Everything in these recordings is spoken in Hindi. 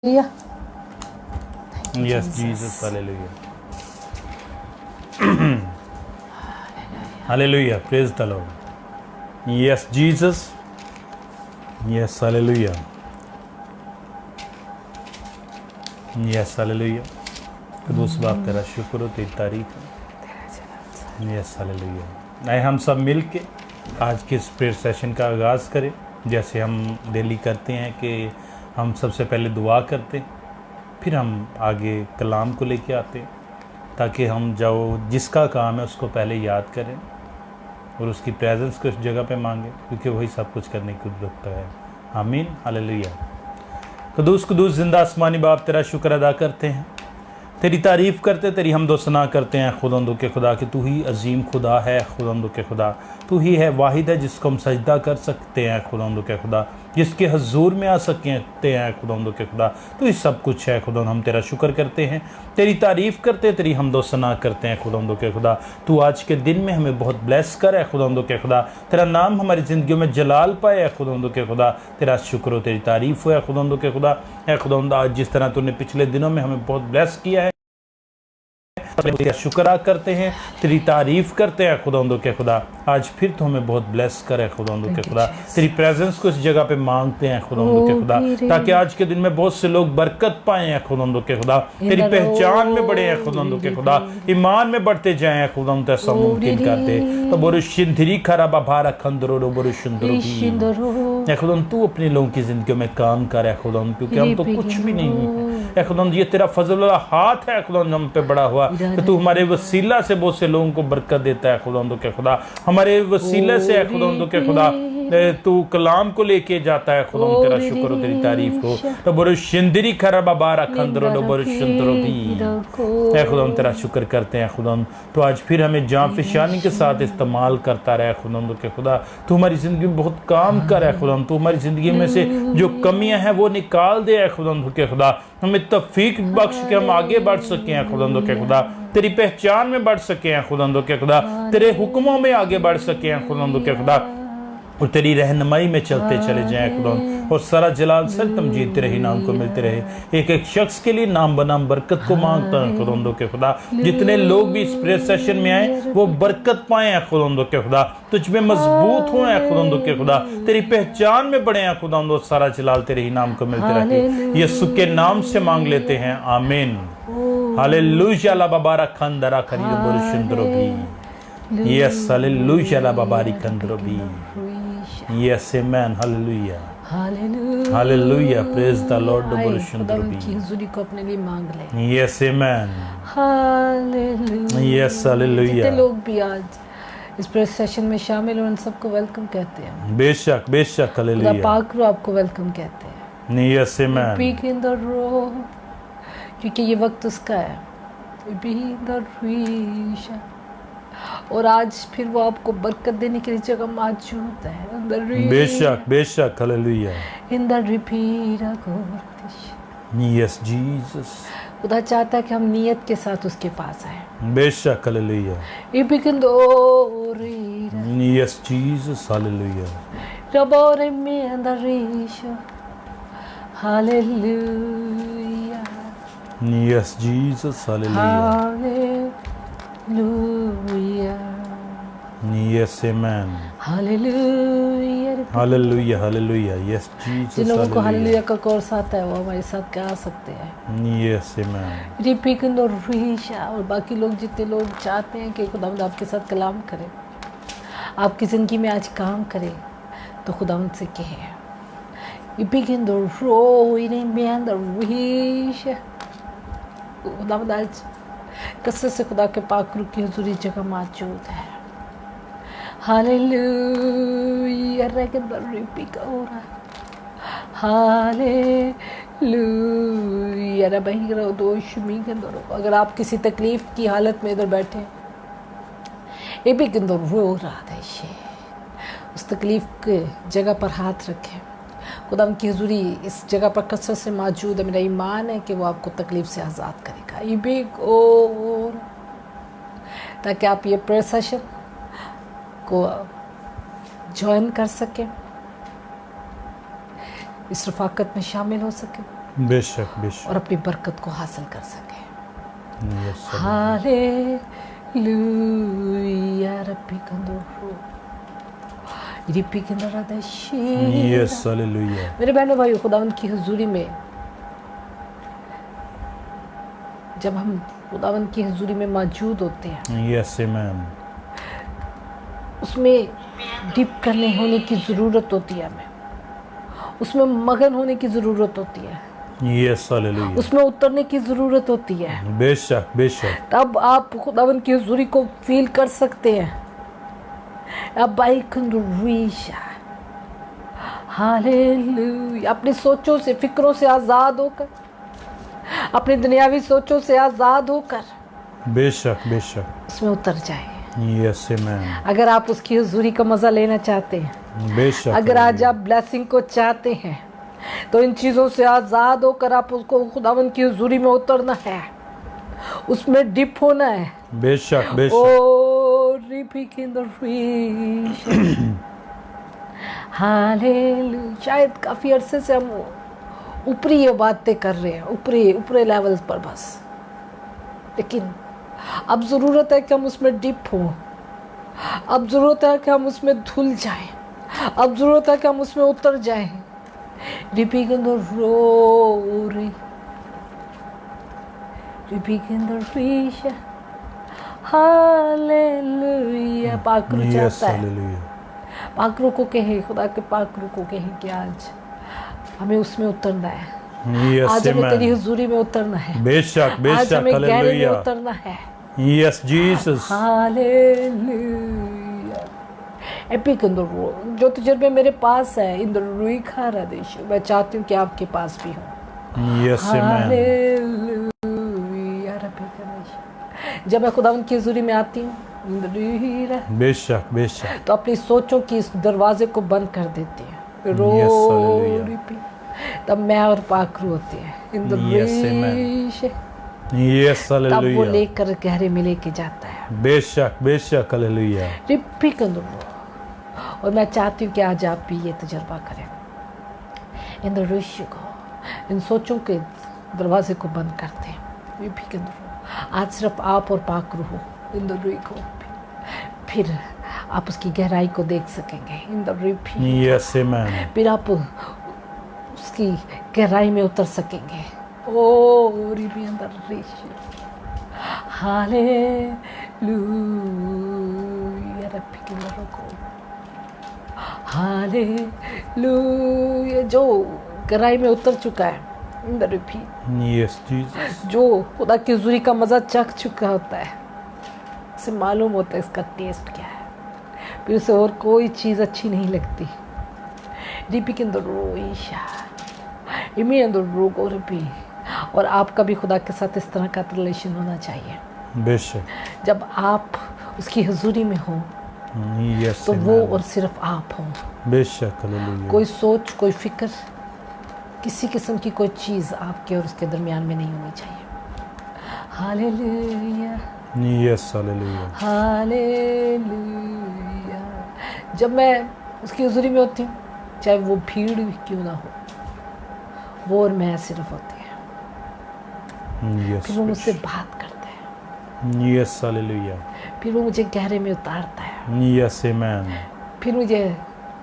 Hallelujah. Yes, Jesus. Hallelujah. Hallelujah. Praise the Lord. Yes, Jesus. Yes, hallelujah. Yes, hallelujah. खुदूस बाप तेरा शुक्र हो, तेरी तारीफ है। Yes hallelujah. आए हम सब मिल के आज के इस प्रेयर सेशन का आगाज़ करें। जैसे हम डेली करते हैं कि हम सबसे पहले दुआ करते, फिर हम आगे कलाम को लेके आते, ताकि हम जो जिसका काम है उसको पहले याद करें और उसकी प्रेजेंस को उस जगह पे मांगे, क्योंकि वही सब कुछ करने की रखता है। आमीन हालेलुया। कुदूस कुदूस जिंदा आसमानी बाप तेरा शुक्र अदा करते हैं, तेरी तारीफ़ करते, तेरी हमदो सना करते हैं खुदावंद के खुदा कि तू ही अजीम खुदा है। खुदावंद के खुदा तू ही है, वाहिद है जिसको हम सजदा कर सकते हैं। खुदावंद के खुदा जिसके हजूर में आ सकते हैं। खुदावंद के खुदा तू ही सब कुछ है। खुदावंद हम तेरा शुक्र करते हैं, तेरी तारीफ़ करते, तेरी हमदो सना करते हैं। खुदावंद के खुदा तू आज के दिन में हमें बहुत ब्लेस कर है। खुदावंद के खुदा तेरा नाम हमारी ज़िंदगियों में जलाल पाए है। खुदावंद के खुदा तेरा शुक्र हो, तेरी तारीफ़ हो है। खुदावंद के खुदा है खुदावंद, आज जिस तरह तूने पिछले दिनों में हमें बहुत ब्लेस किया है, तेरा शुक्र करते हैं, तेरी तारीफ करते हैं। खुदावंद के खुदा आज फिर तो हमें बहुत ब्लेस करे। खुदावंद के खुदा तेरी प्रेजेंस को इस जगह पे मांगते हैं। खुदावंद के खुदा ताकि आज के दिन में बहुत से लोग बरकत पाए हैं। खुदावंद के खुदा तेरी पहचान में बढ़े हैं। खुदावंद के खुदा ईमान में बढ़ते जाए। खुदावंद ऐसा मुमकिन करते तो बोरो शिंदरी खराबा भारा खंदरो बोरो शुंदरो भी खुदावंद तू अपने लोगों की जिंदगी में काम कर है। खुदावंद क्योंकि हम तो कुछ भी नहीं है। खुदावंद ये तेरा फजल वाला हाथ है। खुदावंद हम पे बड़ा हुआ कि तू हमारे वसीला से बहुत से लोगों को बरकत देता है। खुदावंद के खुदा हमारे वसीले से है। खुदावंद के खुदा तू कलाम को लेके जाता है। खुदावंद तेरा शुक्र हो, तेरी तारीफ हो। तो बोरो शिंदरी खराबा बारा खंदरो बोरो शुंदरो भी है। खुदावंद तेरा शुक्र करते हैं। खुदावंद तो आज फिर हमें जान फिशानी के साथ इस्तेमाल करता रहे। खुदावंद के खुदा तू हमारी ज़िंदगी में बहुत काम कर है। खुदावंद तू हमारी ज़िंदगी में से जो कमियां हैं वो निकाल दे। खुदावंद के खुदा हमें तौफीक बख्श के हम आगे बढ़ सके हैं। खुदावंद के खुदा तेरी पहचान में बढ़ सके हैं। खुदावंद के खुदा तेरे हुक्मों में आगे बढ़ सके हैं। खुदावंद के खुदा और तेरी रहनुमाई में चलते चले जाएं। खुदावंद और सारा जलाल सर तमजीद तेरे ही नाम को मिलते रहे। एक एक शख्स के लिए नाम बनाम बरकत को मांगता है। खुदावंद के खुदा जितने लोग भी इस प्रेयर सेशन में आए वो बरकत पाए हैं। खुदावंद के खुदा तुझ में मजबूत हुए हैं। खुदावंद के खुदा तेरी पहचान में बढ़े हैं। खुदावंद और सारा जलाल तेरे ही नाम को मिलते रहे। यीशु के नाम से मांग लेते हैं, आमीन हालेलुया। ला बाबारा खंदरा खरीदो बोरुशुंदरो भी यस हालेलुया। ला बाबारी खंदरो भी yes amen hallelujah hallelujah. Praise the Lord बोरुशुंदरो भी की हुजूरी को अपने लिए मांग ले। Yes amen hallelujah. Yes hallelujah. जितने लोग भी आज इस प्रेयर सेशन में शामिल हो उन सबको वेलकम कहते हैं। बेशक बेशक हालेलुया। खुदा पाक रू आपको वेलकम कहते हैं। Yes amen. Speak in the room क्योंकि ये वक्त उसका है। बी द रीच और आज फिर वो आपको बरकत देने के लिए जगह मौजूद है। बेशक बेशक hallelujah. In the repeat yes Jesus. खुदा चाहता है कि हम नियत के साथ उसके पास आए। बेशक हालेलुया। Yes Jesus hallelujah. रबोरे में अंदर reach hallelujah. Yes Jesus hallelujah. Yes amen hallelujah. Hallelujah hallelujah. Yes Jesus. जिन लोगों को हालेलुया का कोर्स आता है वो हमारे साथ क्या आ सकते हैं। Yes amen. रिपीट और बाकी लोग जितने लोग चाहते हैं कि खुदावंद आपके साथ कलाम करे, आपकी ज़िंदगी में आज काम करे, तो खुदावंद से कहे खुदावंद आज कसरत से खुदा के पाक रूह की हुजूरी जगह मौजूद है। हालेलुया। अगर आप किसी तकलीफ की हालत में इधर बैठे ये भी रो रहा था, उस तकलीफ के जगह पर हाथ रखें। खुदा की हुजूरी इस जगह पर कसरत से मौजूद है। मेरा ईमान है कि वो आपको तकलीफ से आज़ाद करेगा। ये भी और ताकि आप ये प्रेयर सेशन को ज्वाइन कर सकें, इस रफ़ाकत में शामिल हो सकें। बेशक बेशक। और अपनी बरकत को हासिल कर सके। यस हालेलुया रब्बी कंदोरो रिपी कंदरादशी। Yes hallelujah. मेरे बहनों भाइयों, खुदावंद की हुजूरी में जब हम खुदावंद की हुजूरी में मौजूद होते हैं, यस आमेन, उसमें डिप करने होने की ज़रूरत होती है, हमें उसमें मगन होने की ज़रूरत होती है, यस हालेलुया, उसमें उतरने की ज़रूरत होती है। बेशक बेशक। तब आप खुदावंद की हुजूरी को फील कर सकते हैं। अब हालेलुया। अपनी सोचों से, फिक्रों से आज़ाद होकर, अपनी दुनियावी सोचों से आज़ाद होकर बेशक बेशक उसमें उतर जाए। यस आमेन, अगर आप उसकी हुजूरी का मज़ा लेना चाहते हैं, बेशक, अगर आज आप ब्लेसिंग को चाहते हैं, तो इन चीज़ों से आज़ाद होकर आप उसको खुदावंद की हुजूरी में उतरना है, उसमें डिप होना है। बेशक बेशक। ओ रिपिक इन द फिश। हालेलुया। शायद काफ़ी अरसे से हम ऊपरी ये बातें कर रहे हैं, ऊपरी लेवल्स पर बस, लेकिन अब ज़रूरत है कि हम उसमें डिप हों। अब ज़रूरत है कि हम उसमें धुल जाएं। अब ज़रूरत है कि हम उसमें उतर जाएं। रिपिक इन द रोरी रिपिक इन द फिश। हालेलुया। पाकरू यस चाहता है, हालेलुया, पाकरू को कहे, खुदा के पाकरू को कहे कि आज हमें उसमें उतरना है। यस आज हमें तेरी आमेन, हुजूरी में उतरना है। बेशक आज बेशक हमें गहरे में हालेलुया। उतरना है। Yes Jesus. Hallelujah. Epic in the row, जो तजुर्बे मेरे पास है इन द रुई खारा देश, मैं चाहती हूँ कि आपके पास भी हो। यस आमेन, हालेलुया रब्बी कनेश। जब मैं खुदावंद की हुजूरी में आती हूँ इन द रुई, बेशक बेशक। तो अपनी सोचों की इस दरवाजे को बंद कर देती है। Yes, hallelujah. तब मैं और पाकरू होते हैं इन द Yes, amen. यस तब वो हालेलुया, लेकर गहरे में लेके जाता है। बेशक बेशक हालेलुया। रिपी कंदरो। और मैं चाहती हूँ कि आज आप भी ये तजर्बा करें। इन द ऋषि को, इन सोचों के दरवाजे को बंद करते हैं। रिपी कंदरो। आज सिर्फ आप और पाकरू हो इन द रुई को, फिर आप उसकी गहराई को देख सकेंगे इन द रिपी। यस आमेन, फिर आप उसकी गहराई में उतर सकेंगे। ओ रिबी अंदर ऋषि। हालेलुया रब्बी के लोगों को। हालेलुया। जो गहराई में उतर चुका है इन द रिपी, यस जीसस, जो खुदा की हुजूरी का मज़ा चख चुका होता है, उसे मालूम होता है इसका टेस्ट क्या है, फिर उसे और कोई चीज़ अच्छी नहीं लगती। रिपी के अंदर रोईशा इमी अंदर रोगो रिपी। और आपका भी खुदा के साथ इस तरह का रिलेशन होना चाहिए। बेशक, जब आप उसकी हुजूरी में हो यस तो वो और सिर्फ आप हो। बेशक हालेलुया, कोई सोच, कोई फिक्र, किसी किस्म की कोई चीज़ आपके और उसके दरमियान में नहीं होनी चाहिए। Hallelujah yes hallelujah, hallelujah. जब मैं उसकी हुजूरी में होती हूँ, चाहे वो भीड़ भी क्यों ना हो, वो और मैं सिर्फ होते हैं। यस फिर वो मुझसे बात करता है, यस हालेलुया, फिर वो मुझे गहरे में उतारता है, यस आमेन, फिर मुझे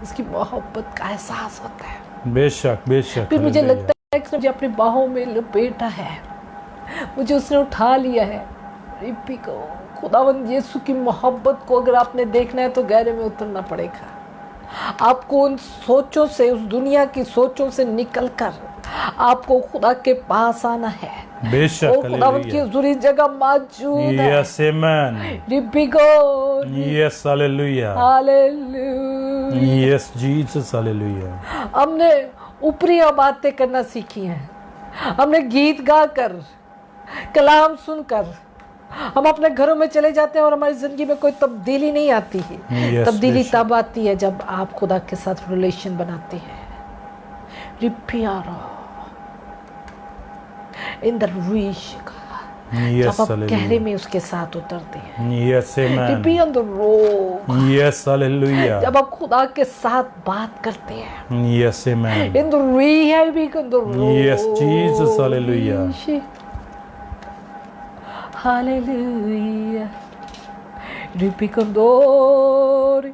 उसकी मोहब्बत का एहसास होता है। बेशक बेशक, फिर मुझे लगता है कि मुझे अपनी बाहों में लपेटा है, मुझे उसने उठा लिया है। रिपी को खुदावंद यीशु की मोहब्बत को अगर आपने देखना है तो गहरे में उतरना पड़ेगा। आपको उन सोचों से, उस दुनिया की सोचों से निकलकर आपको खुदा के पास आना है। बेशक और खुदावंद की हुजूरी जगह मौजूद है। यस आमेन, रिपी को yes hallelujah, hallelujah. Yes Jesus hallelujah, हमने ऊपरी बातें करना सीखी हैं। हमने गीत गाकर, कलाम सुनकर हम अपने घरों में चले जाते हैं और हमारी जिंदगी में कोई तब्दीली नहीं आती है। Yes, तब्दीली बेशक। तब आती है जब आप खुदा के साथ रिलेशन बनाते हैं। रिपियारो इन द Yes, जब आप hallelujah. गहरे में उसके साथ उतरते हैं, Yes, amen. be on the road, Yes, hallelujah. जब आप खुदा के साथ बात करते हैं, Yes, amen. in the rehab, in the road. Yes, Jesus, hallelujah. Hallelujah. Ripikandori.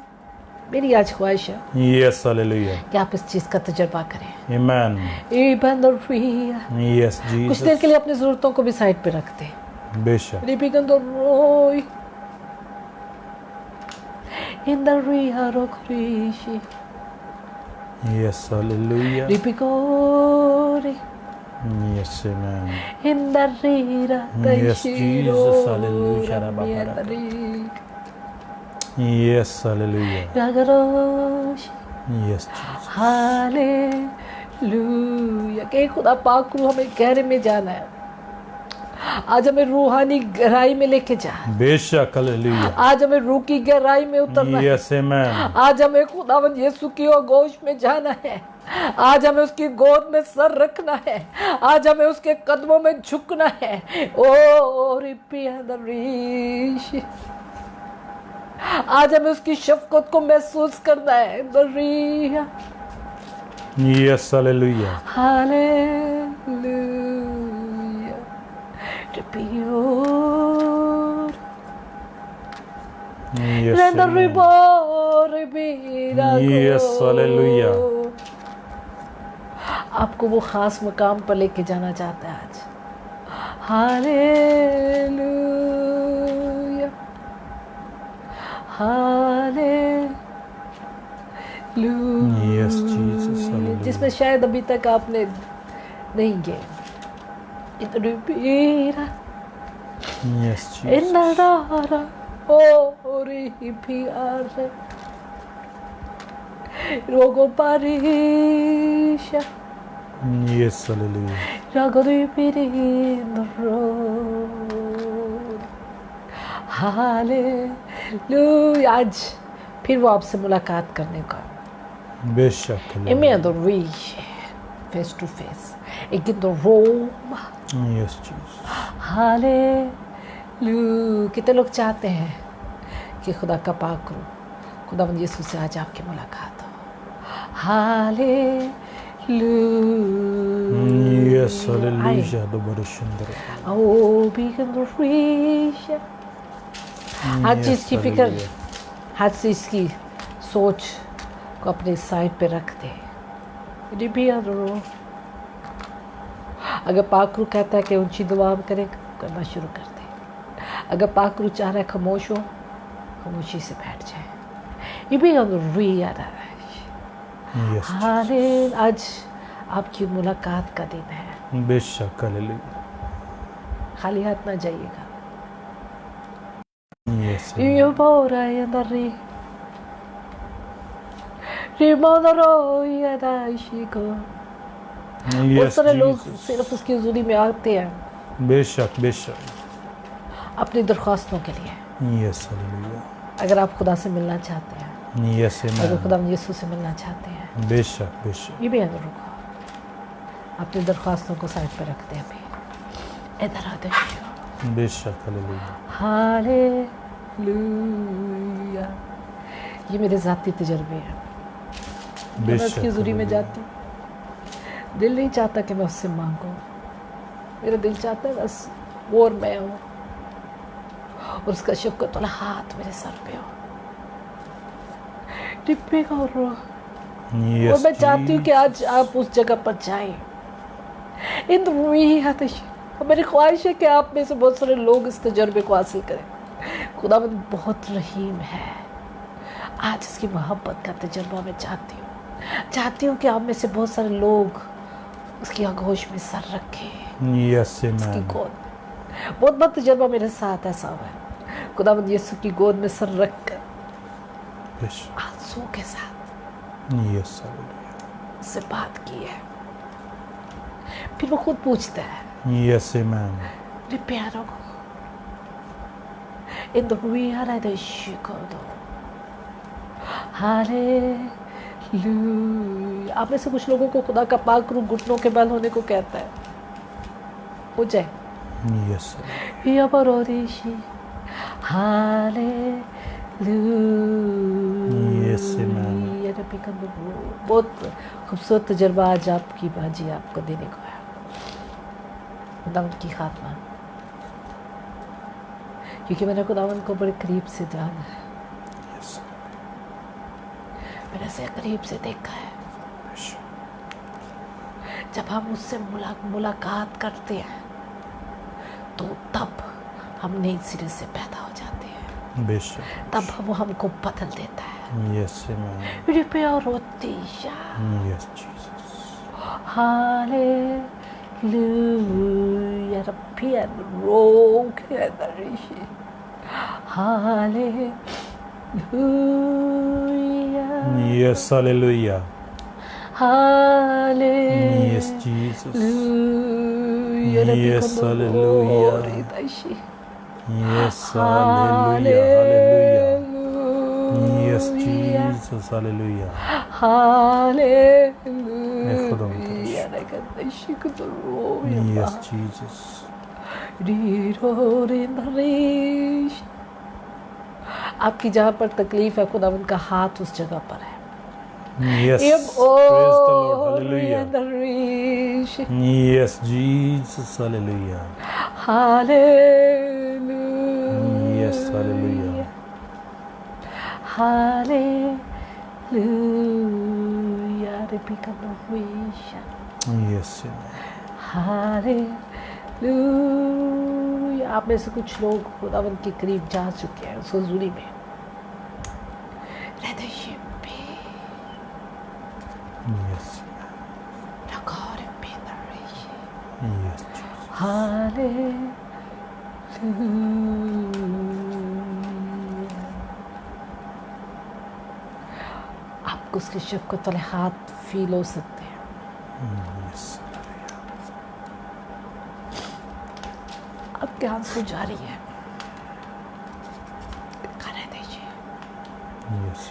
मेरी आज ख्वाहिश है Yes, hallelujah. कि आप इस चीज का तजर्बा करें। Amen. Ibandoriya. Yes, कुछ देर के Jesus. लिए अपनी जरूरतों को भी साइड पे रखते हैं। बेशक। Ripikandori. In the Riharo Yes, hallelujah. Ripikori. Yes, amen. In the Rira. Yes, Jesus, hallelujah. Yes, hallelujah. Ragarosh. Yes, Jesus. Hallelujah. कि खुदा पाक रू हमें गहरे में जाना है, आज हमें रूहानी गहराई में लेके जा, बेशक, hallelujah. आज हमें रूह की गहराई में उतरना है, Yes, amen. आज हमें खुदावंद यीशु की आगोश में जाना है, आज हमें उसकी गोद में सर रखना है, आज हमें उसके कदमों में झुकना है। ओ रिपियदरीश, आज हमें उसकी शफकत को महसूस करना है। दरिया Yes, hallelujah. Hallelujah. रिपियोर Yes, रेंदर amen. Rebore बीरा Yes, hallelujah. आपको वो खास मकाम पर लेके जाना चाहता है आज। Hallelujah hallelujah. Yes, Jesus, hallelujah. जिसमें शायद अभी तक आपने नहीं गए। इतनी पीरा Yes, Jesus. इन्नदारा ओ रिपियार रोगो पारिशा Yes, hallelujah. रगोरी पिरिंद्रो। हालेलुया। आज फिर वो आपसे मुलाकात करने का बेशक, Ime hallelujah. the reach face to face. Again the Rome. Yes, Jesus. Hallelujah. कितने लोग चाहते हैं कि खुदा का पाक रू, खुदावंद यीशु से आज आपकी मुलाकात हो। हालेलुया। Yes, hallelujah. दोबारा सुंदर। ओ begin the reach. Her Yes, चीज़ की फिक्र, hallelujah. हर चीज़ की सोच को अपने साइड पे रख दे। अगर पाकरू कहता है कि ऊंची दुआ करे, करना शुरू कर दे। अगर पाकरू चाह रहा है खामोश हो, खामोशी से बैठ जाए। ये भी Yes, आज आपकी मुलाकात का दिन है। बेशक, hallelujah. खाली हाथ ना जाइएगा। Yes, ये बोरा ये दरी रिमोदरो ये दाइशी को। बहुत yes, सारे लोग Jesus. सिर्फ उसकी हुजूरी में आते हैं बेशक, बेशक। अपनी दरख्वास्तों के लिए। Yes, hallelujah. अगर आप खुदा से मिलना चाहते हैं, Yes, अगर amen. खुदा यीशु से मिलना चाहते हैं, बेशक, बेशक। ये भी अंदर रुको, अपनी दरख्वास्तों को साइड पर रखते हैं। अभी इधर आते हैं। बेशक, hallelujah. हालेलुया। ये मेरे ज़ाती तजर्बे हैं। जब मैं उसकी हुजूरी में जाती हूँ, दिल नहीं चाहता कि मैं उससे मांगूँ, मेरा दिल चाहता है बस वो और मैं हूँ और उसका शफ़क़त वाला हाथ मेरे सर पे हो, टिप्पे का। और Yes, मैं चाहती हूँ कि आज Jesus. आप उस जगह पर जाएं। इन और मेरी ख्वाहिश है कि आप में से बहुत सारे लोग इस तजर्बे को हासिल करें। खुदावंद बहुत रहीम है। आज इसकी मोहब्बत का तजर्बा मैं चाहती हूँ कि आप में से बहुत सारे लोग उसकी आगोश में सर रखें, Yes, उसकी amen. गोद। बहुत बार तजर्बा मेरे साथ ऐसा हुआ है, खुदावंद यीशु की गोद में सर रख कर बेशक। आंसू के साथ Yes, hallelujah. उससे बात की है। फिर वो खुद पूछता है, Yes, amen. मेरे प्यारों को इन हालेलुया। आप में से कुछ लोगों को खुदा का पाक रूह घुटनों के बल होने को कहता है, हो जाए। Yes. Yabarodishi. Hallelujah. Yes, amen. बहुत खूबसूरत तजर्बा आज आपकी बाजी आपको देने को है खुदावंद की खात्मा, क्योंकि मैंने खुदावंद को बड़े करीब से जाना है, Yes. मैंने उसे करीब से देखा है। जब हम उससे मुलाकात करते हैं तो तब हम नए सिरे से पैदा हो जाते हैं, बेशक। तब वो हमको बदल देता है। Yes, amen. Ripia rotisha. Yes, Jesus. Hallelujah. Ripia rokedarishi. Hallelujah. Yes, hallelujah. Hallelujah. Yes, Jesus. Yes, hallelujah. Hallelujah. Yes, hallelujah, hallelujah. Yes, Jesus, hallelujah. Hallelujah. Yes, Jesus. आपकी जहाँ पर तकलीफ है खुदावंद का हाथ उस जगह पर है। Yes, praise the Lord, hallelujah. Yes, Jesus, hallelujah. Hallelujah. Yes, hallelujah. Hallelujah. Yes, amen. Hallelujah. आप में से कुछ लोग खुदावंद के करीब जा चुके हैं उस हुजूरी में। Yes. Yes, Jesus. Hallelujah. आपको उसके शफ़क़त वाले हाथ फील हो सकते हैं। Yes. आपके आंसू जारी है, खाने दीजिए। Yes.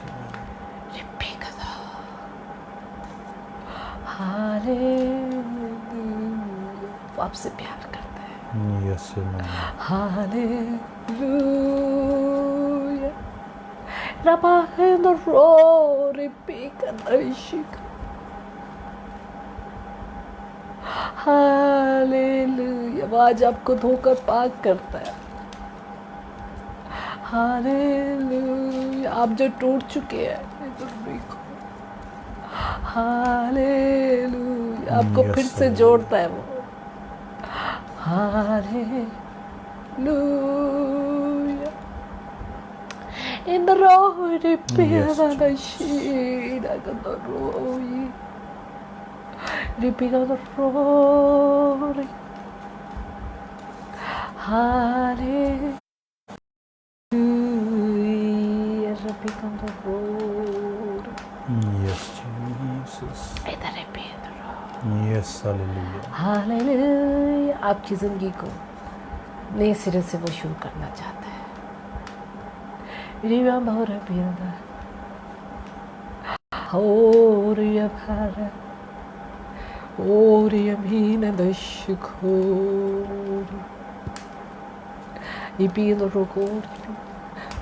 हालेलुया। वो आपसे प्यार करता है। Yes, amen. Hallelujah. Rabahedorori pikadashika. Hallelujah. वो आज आपको धोकर पाक करता है। हालेलुया। आप जो टूट चुके हैं हालेलुया, आपको फिर से जोड़ता है वो। Hallelujah. In the road, Yes, Jesus. Yes, hallelujah. Hallelujah. आपकी जिंदगी को नए सिरे से वो शुरू करना चाहता है।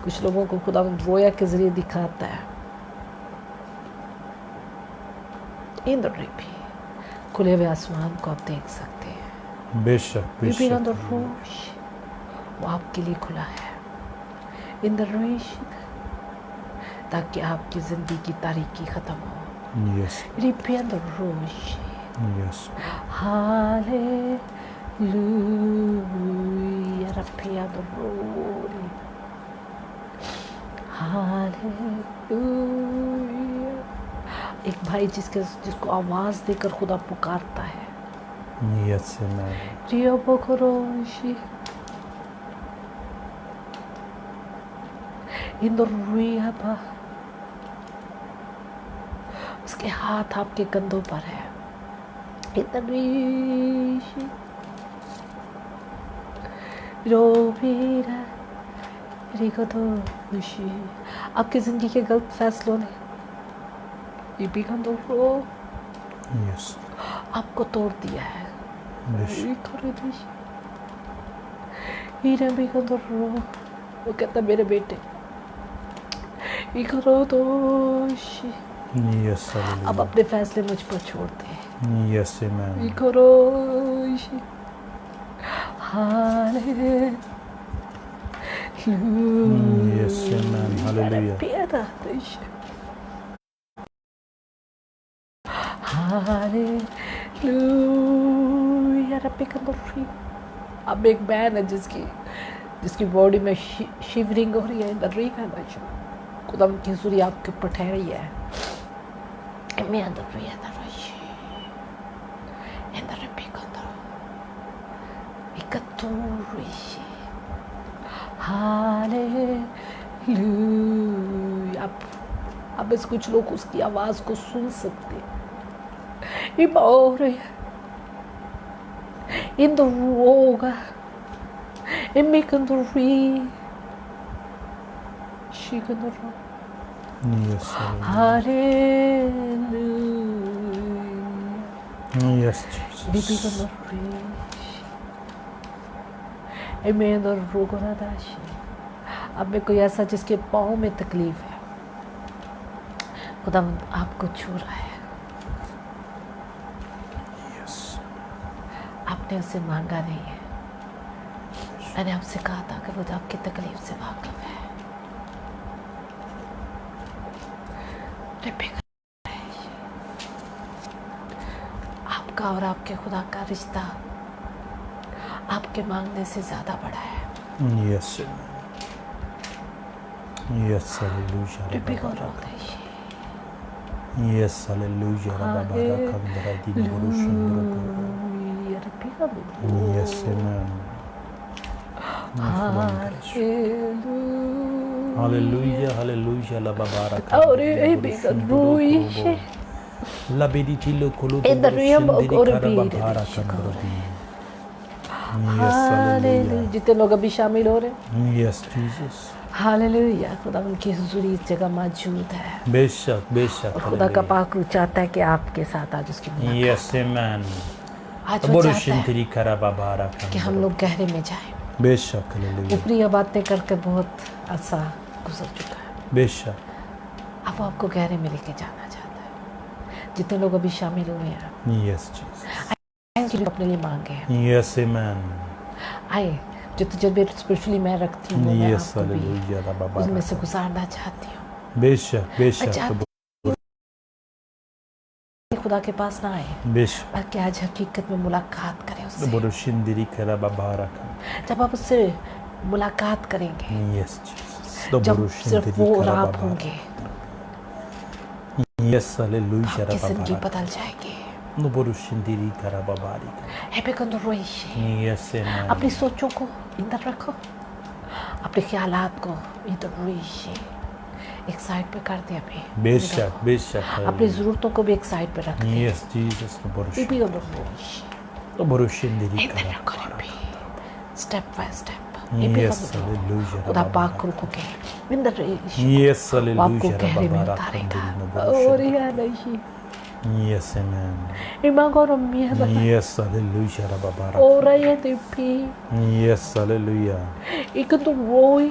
कुछ लोगों को खुदा रोया के जरिए दिखाता है। इंद्र भी खुले हुए आसमान को आप देख सकते हैं। बेशक, बेशक। वो आपके लिए खुला है ताकि आपकी जिंदगी की तारीकी खत्म हो। Yes. Yes. हालेलुया। हालेलुया। एक भाई जिसको आवाज देकर खुदा पुकारता है। Yes, amen. रियो बोखरोशी इंद्रिया, उसके हाथ आपके कंधों पर है। आपकी जिंदगी के गलत फैसलों ने Yes. आपको तोड़ दिया है। हीरे भी कर दो। वो कहता मेरे बेटे इकरो तो Yes, अब hallelujah. अपने फैसले मुझ पर छोड़ दे। Yes, amen. इकरो hallelujah. Yes, amen. Hallelujah. Piedra, hallelujah. रब्बे का बर्फी। अब एक बैन है जिसकी बॉडी में शिवरिंग हो रही है। डरी का नशा खुदा की हुजूरी आपके ऊपर ठहरी है। मैं अंदर रही अंदर रब्बे का अंदर इकतूरी हालेलुया। अब बस कुछ लोग उसकी आवाज को सुन सकते हैं। In the roga, and making the free, she can the Yes, hallelujah. hallelujah. Yes, Baby can Jesus. the free, and man the roga na dashi. अब में कोई ऐसा जिसके पाँव में तकलीफ है, खुदा आपको छू रहा है। Yes. आपने उससे मांगा नहीं है। मैंने आपसे कहा था कि वो आपकी तकलीफ से वाकिफ है। आपका और आपके खुदा का रिश्ता आपके मांगने से ज्यादा बड़ा है। Yes, amen. Yes, hallelujah. Yes, hallelujah. Rabbabarakandara dinaburushundrubu. Yes, amen. Hallelujah, hallelujah. Rabbabarakandara. Labiditilo kuluburushundiri. Yes, hallelujah. जितने लोग अभी शामिल हो रहे हैं, Yes, Jesus. हालेलुया। खुदा उनकी हुजूरी इस जगह मौजूद है। बेशक, बेशक. और खुदा का पाक रूह चाहता है कि आपके साथ आज उसकी मुलाकात। Yes, amen. आज वो चाहता है Borushintirikarababarakandara. कि हम लोग गहरे में जाएं। बेशक, hallelujah. ऊपरी बातें करके बहुत अरसा गुजर चुका है। बेशक. अब वो आपको गहरे में लेके जाना चाहता है। जितने लोग अभी शामिल हुए हैं, Yes, Jesus. अपने लिए मांगे हैं। Yes, amen. आए जो तजर्बे स्पिरिचुअली मैं रखती हूँ, मैं Yes, आपको भी hallelujah. उसमें से Rabbabarakandara. गुजारना चाहती हूँ। बेशक, बेशक. खुदा के पास ना आए, बेशक. बल्कि आज हकीकत में मुलाकात करें उससे। Borushintirikarababarakandara. जब आप उससे मुलाकात करेंगे, Yes, Jesus. जब सिर्फ वो और आप होंगे, Yes, hallelujah. आपकी जिंदगी बदल जाएगी। Yes, amen. अपनी सोचों को इधर रखो, अपने ख्यालात को इधर एक साइड पे कर दे। अभी बेशक, बेशक. अपनी जरूरतों को भी एक साइड पे रख दे। Yes, Jesus. Step by step. Yes, hallelujah. खुदा पाक रूह के अंदर Yes, hallelujah. आपको गहरे में उतारेगा। और ये नहीं Yes, amen. Imagoro mierda. Yes, hallelujah. Rabbabarakandara. Ora ye te pi. Yes, hallelujah. एक तो रोई,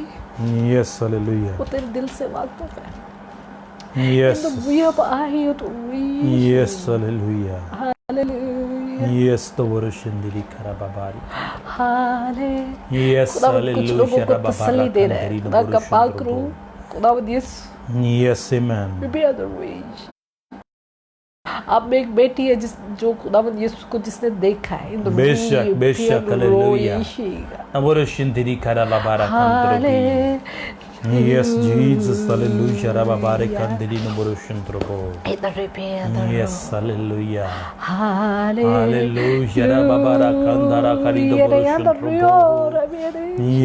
Yes, hallelujah. वो तेरे दिल से वाकिफ है। Yes. तो we have आई तो we. Yes, hallelujah. Hallelujah. Yes, the Borushindirikarababarakandara. Hallelujah. Yes, खुदा कुछ लोगों hallelujah. को तसल्ली दे रहा है। खुदा का पाक रूह, खुदा यीशु Yes, amen. भी अदर वे। आप में एक बेटी है जो खुदावंद यीशु को जिसने देखा है। बेशक, बेशक, hallelujah. Borushindirikarababarakandara. Yes, Jesus, hallelujah. Rabbabarakandara. Yes, hallelujah. Hallelujah. Rabbabarakandara.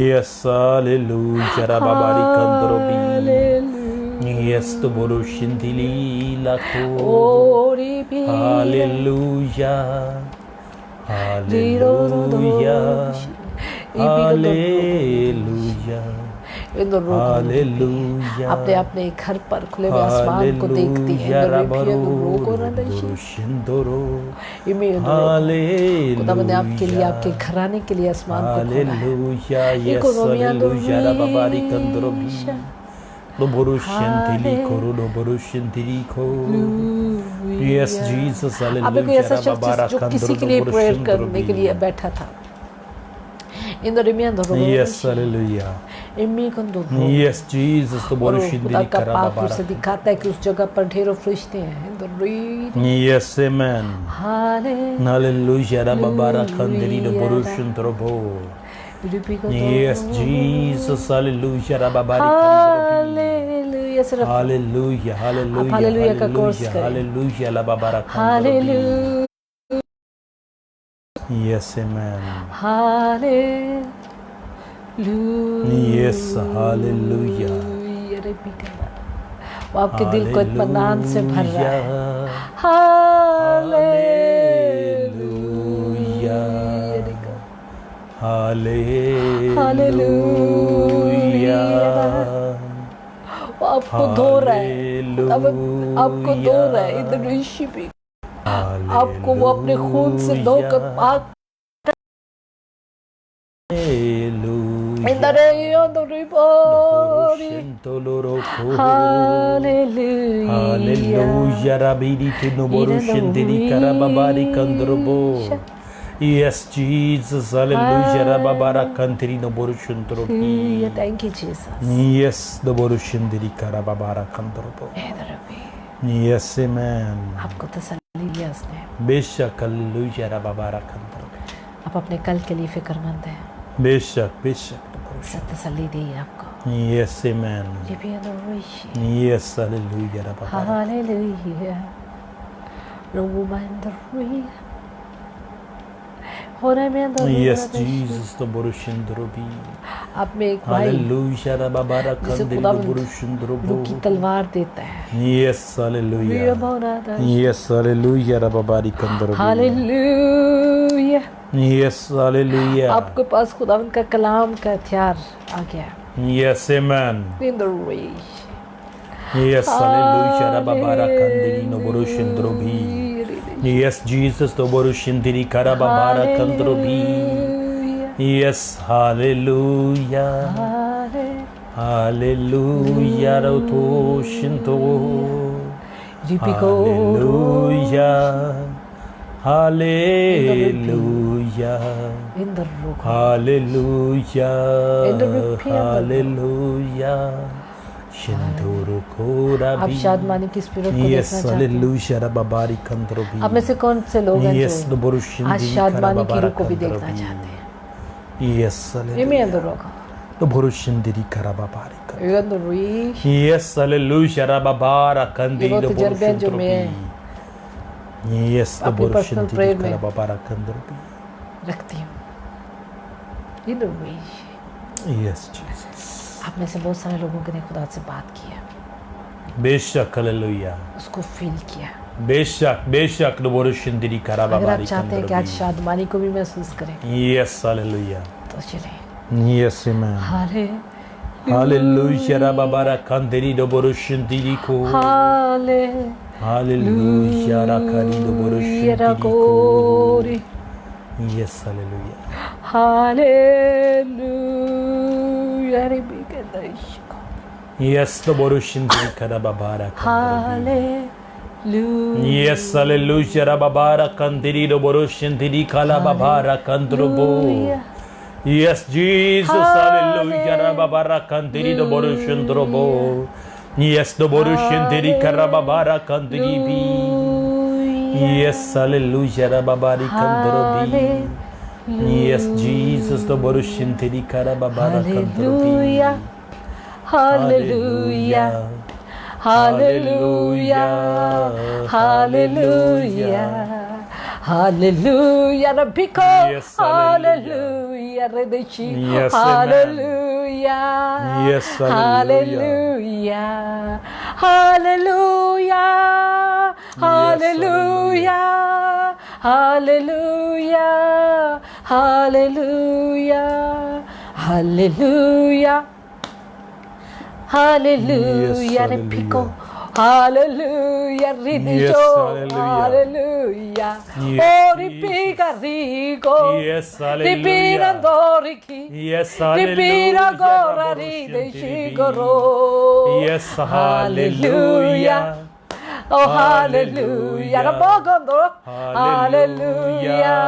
Yes, hallelujah. Rabbabarakandara. Yes, to Borushindili lako. Hallelujah. Hallelujah. Hallelujah. In the रोको Hallelujah. अपने अपने घर पर खुले हुए आसमान को देखती है इन द रिपिया द रोको रंदशी Shindoro. इमे इन द रोको खुदावन ने आपके लिए Hallelujah. आपके घराने के लिए आसमान को खोला है Hallelujah. Yes, Economia do hallelujah. Rababari kandrobi. Risha. Loborushin tiliko, Loborushin tiliko. Yes, Jesus, अब कोई ऐसा hallelujah. Rababara शख्स जो किसी kandro, के लिए प्रेयर Loborushin करने के लिए बैठा था इन द रिमिया द रोको Yes, hallelujah. इमी कंदो Yes, Jesus, Loborushin खुदा का tiliko, पाक उसे Rababara. दिखाता है कि उस जगह पर ढेरों फरिश्ते हैं इन the Yes, amen. Hallelujah Hallelujah. Rababara kandri, Loborushin trobo. Yes, Jesus, hallelujah. Rababari kandrobi. Hallelujah सिर्फ Hallelujah, hallelujah, हालेलुया का कोर्स hallelujah, करें। hallelujah, la babara kandrobi. Hallelujah Yes, amen. Hallelujah Yes, hallelujah. वो आपके दिल को इत्मीनान से भर रहा है Hallelujah. वो आपको धो रहा है अब आपको धो रहा है इधर ऋषि भी आपको वो अपने खून से धोकर पाक इधर Hallelujah, Rabidi Tinoborushin Didi Karababari Kandrobo. Yes, Jesus, hallelujah, Rababara Kantri Noborushin Trobi. Thank you, Jesus. Yes, the Borushin Didi Karababara Kandrobo. Yes, amen. आपको तसल्ली दिया उसने बेशक, hallelujah, Rababara Kandrobo. आप अपने कल के लिए फिक्रमंद हैं बेशक, बेशक. तसल्ली दी है आपको Yes, amen. Yes, hallelujah, Rababara. Hallelujah. Yes, Jesus, the Borushin Drobi. आप में एक भाई Hallelujah, Rababara जिसे Kandri, खुदा the Borushin लोग की Drobo. तलवार देता है Yes, hallelujah. Yes, hallelujah, Rababari Kandrobi. Hallelujah Yes, hallelujah. आपके पास खुदावन का कलाम का हथियार आ गया Yes, amen. in the race Yes, hallelujah, Rababara Kandri, no Borushin Drobi. Yes, Jesus, the Borushin Diri Karababara Kandrobi. Yes, hallelujah. Hallelujah, Roto Shinto. Hallelujah. Hallelujah. in the rook Hallelujah. In the repeal. Hallelujah. Shindoro आप Korabi. शादमानी की स्पिरिट को Yes, देखना चाहते हैं hallelujah, Rababari Kandrobi. आप में से कौन से लोग हैं Yes, जो the Borushin आज Diri शादमानी की Karababara रुख को भी देखना Kandrobi. चाहते हैं Yes, ये मैं अंदर hallelujah. होगा The Borushin Diri Karababari Kandrobi. ये अंदर रीश Yes, hallelujah, Rababara Kandri, वो the तजर्बे Borushin जो मैं Drobi. Yes, the अपनी Borushin personal Diri prayer में Karababara Kandrobi. रखती हूँ ये अंदर रीश Yes, Jesus. आप में से बहुत सारे लोगों ने खुदा से बात की है बेशक, hallelujah. उसको फील किया बेशक, बेशक, the Borushin Diri अगर आप Karababari चाहते हैं कि आज Kandrobi. शादमानी को भी महसूस करें Yes, hallelujah. तो चलें Yes, amen. हाले Hallelujah, Rababara Kandri, the Borushin Diri Ko. हाले Hallelujah, Rakari, the Borushin Diri Ko. Yerakoori. Yes, hallelujah. Hallelujah. Ribikadashko. Yes, the Borushin Diri Karababara Kandrobi. Hallelujah. Yes, hallelujah, Rababara Kandiri, the Borushin Diri Kalababara Kandrobo. Yes, Jesus, hallelujah, Rababara Kandiri, the Borushin Drobo. Yes, the Borushin Diri Karababara Kandiri bi. Yes, hallelujah, Rababari Kandrobi. Yes, Jesus, the Borushin Diri Karababara Kandrobi. Hallelujah. Hallelujah. Hallelujah. Hallelujah. Rabiko. Yes, hallelujah. Hallelujah. Redeshi. Yes, amen. Hallelujah. Yes, hallelujah. Hallelujah. Hallelujah. Hallelujah. Hallelujah. Hallelujah. Hallelujah. Hallelujah, Yes, Pico. Hallelujah, Ridisho. hallelujah. Hallelujah. Yes, Oh, Jesus. Ripica Rico. Yes, Ripina hallelujah. Doriki. Yes, Ripina hallelujah. Gora Ride Shigoro. Yes, hallelujah. Oh, hallelujah. Rabogondo. Hallelujah.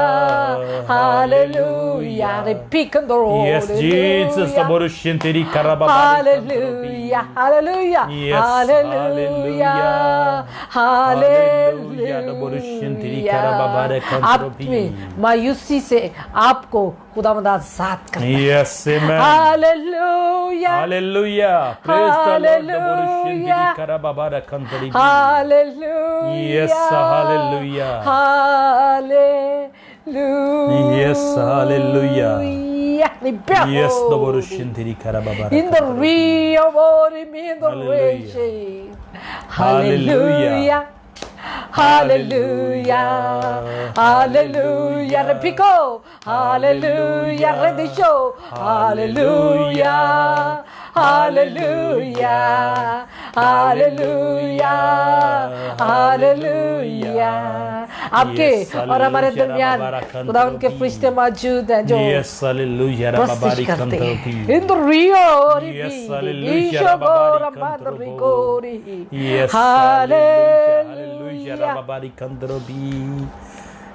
Hallelujah. Repicando. Yes, Jesus. Taborushintiri karababa. Hallelujah. Hallelujah. Yes, Hallelujah. Hallelujah. Taborushintiri karababa Hallelujah. rekandrobi. अपनी मायूसी से आपको खुदावंद आजाद करता है। Yes, amen. Hallelujah. Hallelujah. Praise the Lord. Taborushintiri Hallelujah. karababa rekandrobi. Hallelujah. Yes, hallelujah. Hallelujah. Yes, hallelujah. Yes, Oh, Taborushintiri karababa in the rekandrobi. real in the Hallelujah. way. Hallelujah. Hallelujah. Hallelujah. Repico. Hallelujah. Redisho. Hallelujah. Hallelujah. Hallelujah. Hallelujah. आपके और हमारे दरमियान खुदा उनके फरिश्ते मौजूद हैं जो Yes, hallelujah. प्रस्तुत करते Rababari हैं kantarobi. In the Rio Yes, hallelujah. ईशो गोरा मादरी गोरी Yes, hallelujah. Hallelujah. Rababari kantarobi.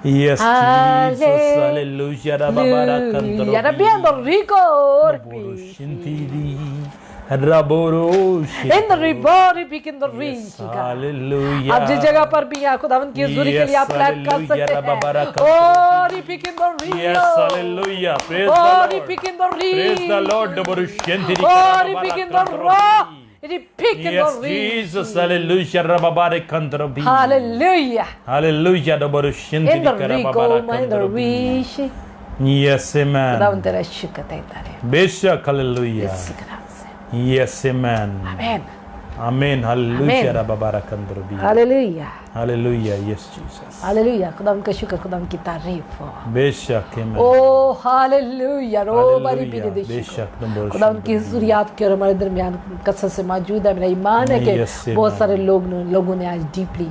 Yes, Jesus. Hallelujah. Rababara kantarobi. या रबिया द रिको Shintiri. Raboroshi. इन द रिबोरी पिक in the Yes, reach hallelujah. आप जिस जगह पर भी हैं खुदावंद की हुजूरी के लिए आप क्लैप कर hallelujah. सकते Rababara हैं kantarobi. O रिपिक in the Rio Yes, hallelujah. Praise O the Lord. रिपिक in the री Praise the Lord. Daborushintiri O karababa रिपिक in the kantarobi. Row रिपिक in the Yes, री Jesus. Hallelujah. Rababare kantarobi. Hallelujah Hallelujah. In Daborushintiri the RIICO karababa in the kantarobi. Reach Yes, amen. खुदावंद तेरा शुक्र देता रहे Beshak, hallelujah. इसी नाम से Yes, amen. आमीन Amen. Hallelujah. Amen. Rababara kantarobi. Hallelujah Hallelujah. Yes, Jesus. Hallelujah खुदावंद का शुक्र खुदावंद की तारीफ हो Beshak, amen. ओ हालेलुया रो बारी Hallelujah. पीने देश Beshak, खुदावंद की हुजूरी आपके और हमारे दरमियान कसरत से मौजूद है मेरा ईमान है कि Yes, amen. बहुत सारे लोगों ने आज डीपली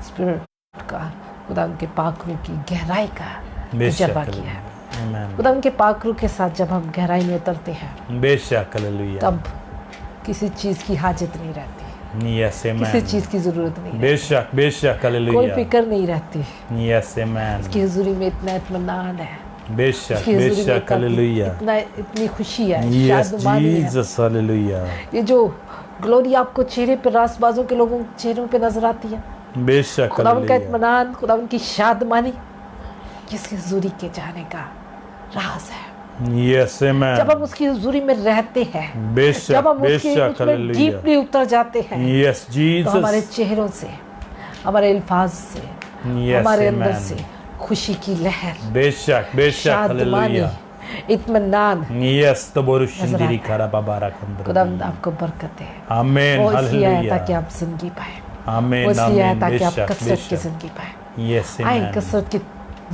स्पिरिट का खुदावंद के पाक रूह की गहराई का तजर्बा किया है Amen. खुदावंद के पाक रूह के साथ जब हम गहराई में उतरते हैं Beshak, hallelujah. तब किसी चीज की हाजत नहीं रहती Yes, किसी amen. चीज की जरूरत नहीं रहती Beshak, Beshak, कोई hallelujah. फिक्र नहीं रहती Yes, amen. की हुजूरी में इतना इत्मीनान है Beshak, की हुजूरी में Beshak, hallelujah. इतनी खुशी है Yes, शादमानी है Jesus, hallelujah. ये जो ग्लोरी आपको चेहरे पे रासबाजों के लोगों चेहरों पे नजर आती है Beshak, खुदावन का hallelujah. इत्मीनान खुदावन की शादमानी किसकी हुजूरी के जाने का राज है Yes, amen. जब हम उसकी हुजूरी में रहते हैं Beshak, जब हम उसके Beshak, उसमें hallelujah. डीपली उतर जाते हैं Yes, तो हमारे Jesus. चेहरों से हमारे अल्फाज से Yes, हमारे अंदर amen. से खुशी की लहर Beshak, Beshak, शादमानी hallelujah. इत्मीनान Yes, Taborushindiri नजर आता है। karababara खुदावंद kantarobi. आपको बरकत है Amen, वो इसलिए आया ताकि hallelujah. आप जिंदगी पाए Amen, वो इसलिए आया amen. ताकि आप Beshak, कसरत की Beshak. जिंदगी पाए Yes, आए amen. कसरत की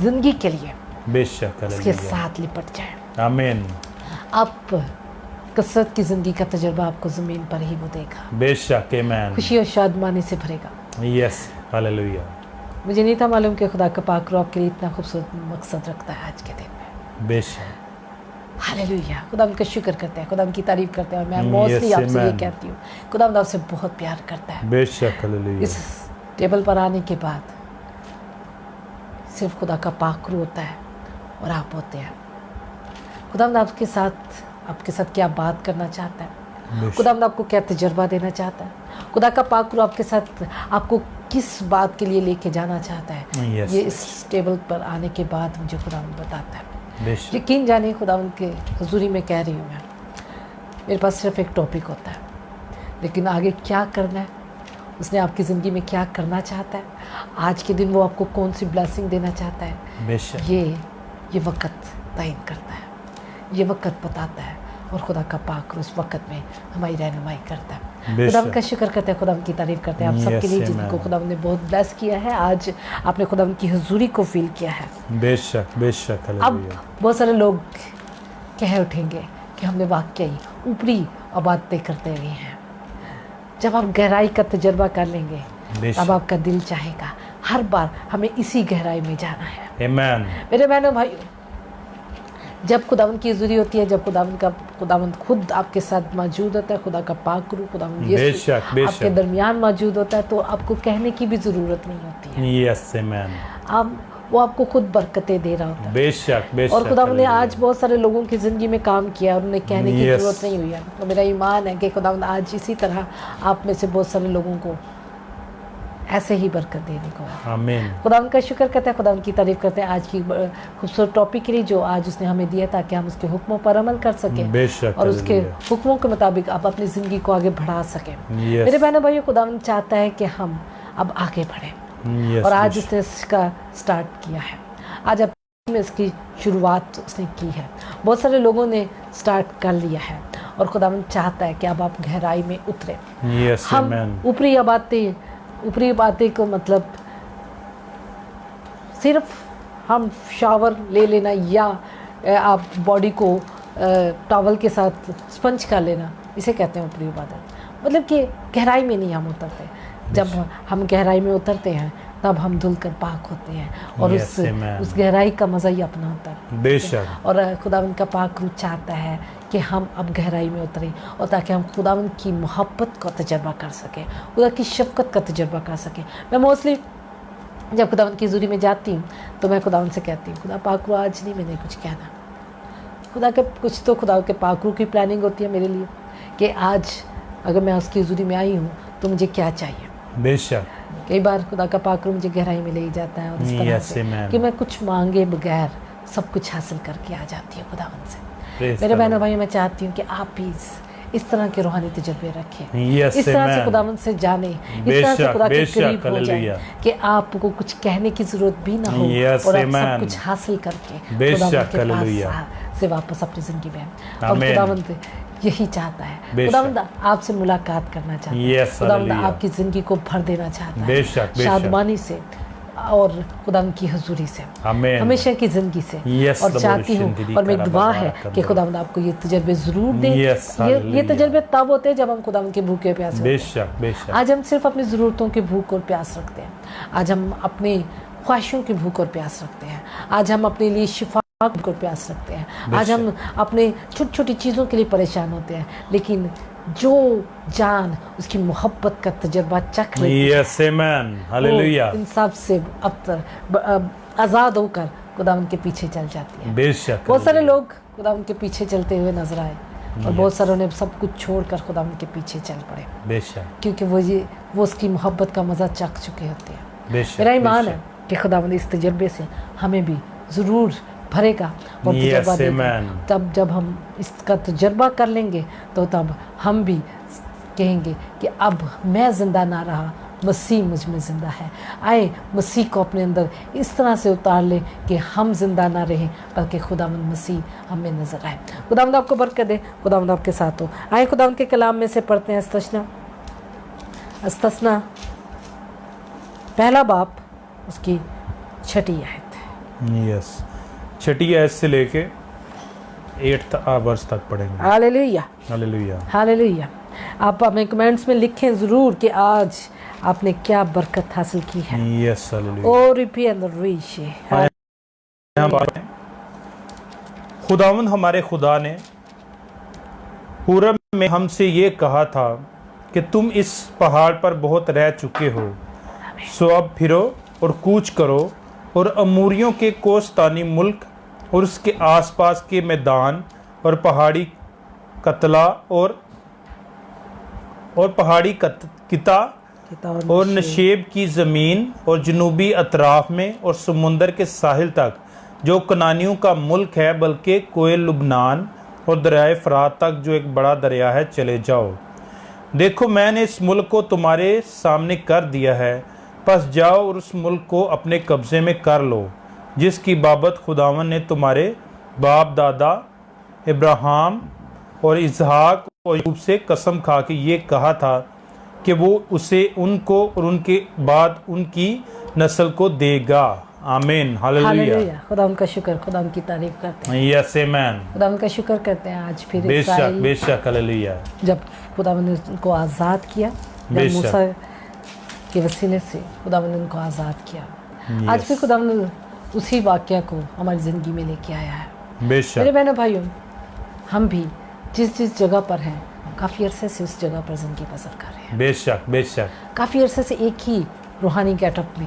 जिंदगी के लिए Beshak, उसके hallelujah. साथ लिपट जाए Amen. आप कसरत की जिंदगी का तजुर्बा आपको जमीन पर ही वो देगा Beshak, amen. खुशी और शादमानी से भरेगा Yes, hallelujah. मुझे नहीं था मालूम कि खुदा का पाक रूह आपके लिए इतना खूबसूरत मकसद रखता है आज के दिन में Beshak. हालेलुया खुदा उनका शुक्र करते हैं खुदा उनकी तारीफ करते हैं और मैं Yes, मोस्टली आपसे ये amen. कहती हूँ खुदा आपसे बहुत प्यार करता है Beshak, hallelujah. इस टेबल पर आने के बाद सिर्फ खुदा का पाक रूह होता है और आप होते हैं खुदा आपके साथ क्या बात करना चाहता है Beshak. खुदा आपको क्या तजर्बा देना चाहता है खुदा का पाक रूह आपके साथ आपको किस बात के लिए लेके जाना चाहता है Yes. ये इस टेबल पर आने के बाद मुझे खुदा बताता है Beshak. यकीन जाने खुदा उनके हुजूरी में कह रही हूँ मैं मेरे पास सिर्फ एक टॉपिक होता है लेकिन आगे क्या करना है उसने आपकी ज़िंदगी में क्या करना चाहता है आज के दिन वो आपको कौन सी ब्लेसिंग देना चाहता है Beshak. ये वक्त तयन करता है ये वक्त बताता है और खुदा का पाक रूह उस वक्त में हमारी रहनुमाई करता है बेशक। खुदा का शुक्र करते हैं खुदा की तारीफ करते हैं आप सबके लिए Yes, जिनको amen. खुदा ने बहुत ब्लेस किया है आज आपने खुदा की हुजूरी को फील किया है Beshak, Beshak, अब hallelujah. बहुत सारे लोग कह उठेंगे कि हमने वाकई ऊपरी आबादते करते रहे हैं। जब आप गहराई का तजर्बा कर लेंगे तब आपका दिल चाहेगा हर बार हमें इसी गहराई में जाना है। आमीन। मेरे बहनों भाई, जब खुदावंद की हज़ूरी होती है, जब खुदावंद खुद आपके साथ मौजूद होता है, खुदा का पाक रूह खुदावंद यीशु आपके दरमियान मौजूद होता है, तो आपको कहने की भी ज़रूरत नहीं होती है। यस आमीन। वो आपको खुद बरकतें दे रहा होता है। बेशक बेशक। और खुदावंद ने आज बहुत सारे लोगों की ज़िंदगी में काम किया और उन्हें कहने की ज़रूरत नहीं हुई है। तो मेरा ईमान है कि खुदावंद आज इसी तरह आप में से बहुत सारे लोगों को ऐसे ही बरकत देने को है। आमीन। खुदावंद का शुक्र करते हैं, खुदावंद की तारीफ करते हैं आज की खूबसूरत टॉपिक के लिए जो आज उसने हमें दिया ताकि हम उसके हुक्मों पर अमल कर सकें बेशक और उसके हुक्मों के मुताबिक आप अपनी ज़िंदगी को आगे बढ़ा सकें। मेरे बहनों भाइयों, खुदावंद चाहता है कि हम अब आगे बढ़ें और आज उसने इसका स्टार्ट किया है। आज अब में इसकी शुरुआत उसने की है। बहुत सारे लोगों ने स्टार्ट कर लिया है और खुदावंद चाहता है कि अब आप गहराई में उतरे। हम ऊपरी बातें को मतलब सिर्फ हम शावर ले लेना या आप बॉडी को टॉवल के साथ स्पंज कर लेना, इसे कहते हैं ऊपरी इबादत। मतलब कि गहराई में नहीं हम उतरते। जब हम गहराई में उतरते हैं तब हम धुलकर पाक होते हैं और उस गहराई का मज़ा ही अपना होता है। बेशक। और खुदावंद का पाक रूह चाहता है कि हम अब गहराई में उतरें और ताकि हम खुदावंद की मोहब्बत का तजर्बा कर सकें, खुदा की शफ़क़त का तजर्बा कर सकें। मैं मोस्टली जब खुदावंद की हज़ूरी में जाती हूँ तो मैं खुदावंद से कहती हूँ, खुदा पाक रूह आज नहीं मैंने कुछ कहना। खुदा के पाक रूह की प्लानिंग होती है मेरे लिए कि आज अगर मैं उसकी हज़ूरी में आई हूँ तो मुझे क्या चाहिए। बेशक। कई बार खुदा का पाक रूह मुझे गहराई में ले जाता है और इस तरह से कि मैं कुछ मांगे बगैर सब कुछ हासिल करके आ जाती हूँ खुदावंद से। मेरे बहनों भाई, मैं चाहती हूँ कि आप भी इस तरह के रूहानी तजर्बे रखें, इस तरह से खुदावंद से जाने, इस तरह से खुदा के करीब हो जाए कि आपको कुछ कहने की जरूरत भी ना हो और आप सब कुछ हासिल करके खुदावंद के पास से वापस अपनी जिंदगी में। और खुदावंद यही चाहता है, खुदावंद आपसे मुलाकात करना चाहता है, खुदावंद आपकी जिंदगी को भर देना चाहता है शादमानी से और खुदावंद की हजूरी से, हमेशा की जिंदगी से। और चाहती हूँ और मैं गवाह है कि खुदावंद आपको ये तजर्बे जरूर दे। ये तजर्बे तब होते हैं जब हम खुदावंद के भूखे प्यासे होते हैं। आज हम सिर्फ अपनी ज़रूरतों की भूख और प्यास रखते हैं, आज हम अपनी ख्वाहिशों की भूख और प्यास रखते हैं, आज हम अपने लिए शिफा को प्यास रखते हैं, आज हम अपने छोटी छोटी चीज़ों के लिए परेशान होते हैं, लेकिन जो जान उसकी मोहब्बत का तजर्बा चख लेती है इन सब से अब आज़ाद होकर खुदावंद के पीछे चल जाती है। बहुत सारे लोग खुदावंद के पीछे चलते हुए नजर आए और बहुत सारों ने सब कुछ छोड़कर खुदावंद के पीछे चल पड़े, क्योंकि वो उसकी मोहब्बत का मज़ा चख चुके होते हैं। मेरा ईमान है कि खुदावंद इस तजर्बे से हमें भी ज़रूर भरेगा और तजर्बा देगा। तब जब हम इसका तजर्बा कर लेंगे तो तब हम भी कहेंगे कि अब मैं ज़िंदा ना रहा, मसीह मुझ में ज़िंदा है। आए मसीह को अपने अंदर इस तरह से उतार ले कि हम ज़िंदा ना रहें बल्कि खुदावंद मसीह हमें नज़र आए। खुदावंद आपको बरकत दे, खुदावंद आपके साथ हो। आए खुदावंद के कलाम में से पढ़ते हैं इस्तस्ना पहला बाब उसकी 6ठी आयत। छठी आयत से लेके 8th वर्ष तक पढ़ेंगे। Hallelujah hallelujah hallelujah. आप हमें कमेंट्स में लिखें ज़रूर कि आज आपने क्या बरकत हासिल की है। Yes hallelujah. और रिपीट खुदावंद हमारे खुदा ने पूरब में हमसे ये कहा था कि तुम इस पहाड़ पर बहुत रह चुके हो, सो अब फिरो और कूच करो और अमूरियों के कोस्तानी मुल्क और उसके आसपास के मैदान और पहाड़ी कतला और पहाड़ी किता और नशेब की ज़मीन और जनूबी अतराफ में और समुंदर के साहिल तक जो कनानियों का मुल्क है, बल्कि कोए लुबनान और दरियाए फरात तक जो एक बड़ा दरिया है, चले जाओ। देखो मैंने इस मुल्क को तुम्हारे सामने कर दिया है, बस जाओ और उस मुल्क को अपने कब्ज़े में कर लो जिसकी बाबत खुदावन ने तुम्हारे बाप दादा इब्राहिम और इसहाक और याकूब से कसम खा के ये कहा था कि वो उसे उनको और उनके बाद उनकी नस्ल को देगा। आमीन, हालेलुया, हालेलुया। खुदा उनका शुक्र, खुदा उनकी तारीफ करते हैं, यस आमेन, खुदा उनका शुक्र करते हैं। आज फिर बेशक इस्राएल बेशक, हालेलुया, जब खुदा ने उनको आज़ाद किया, जब बेशक। मूसा के वसीले से खुदा ने उनको आज़ाद किया, आज यस, फिर खुदा ने उसी वाक़या को हमारी ज़िंदगी में लेके आया है। मेरे बेशक, बहनों भाइयों, हम भी जिस जिस जगह पर हैं काफ़ी अरसे से उस जगह पर ज़िंदगी बसर कर रहे हैं। बेशक बेशक, काफ़ी अरसे से एक ही रूहानी गेटअप में,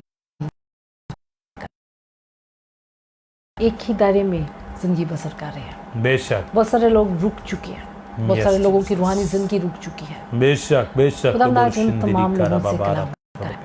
एक ही दायरे में ज़िंदगी बसर कर रहे हैं। बेशक, बहुत सारे लोग रुक चुके हैं, बहुत Yes, सारे लोगों की Jesus. रूहानी ज़िंदगी रुक चुकी है। बेशक बेशक, खुदा आज उन तमाम लोगों से कलाम करें।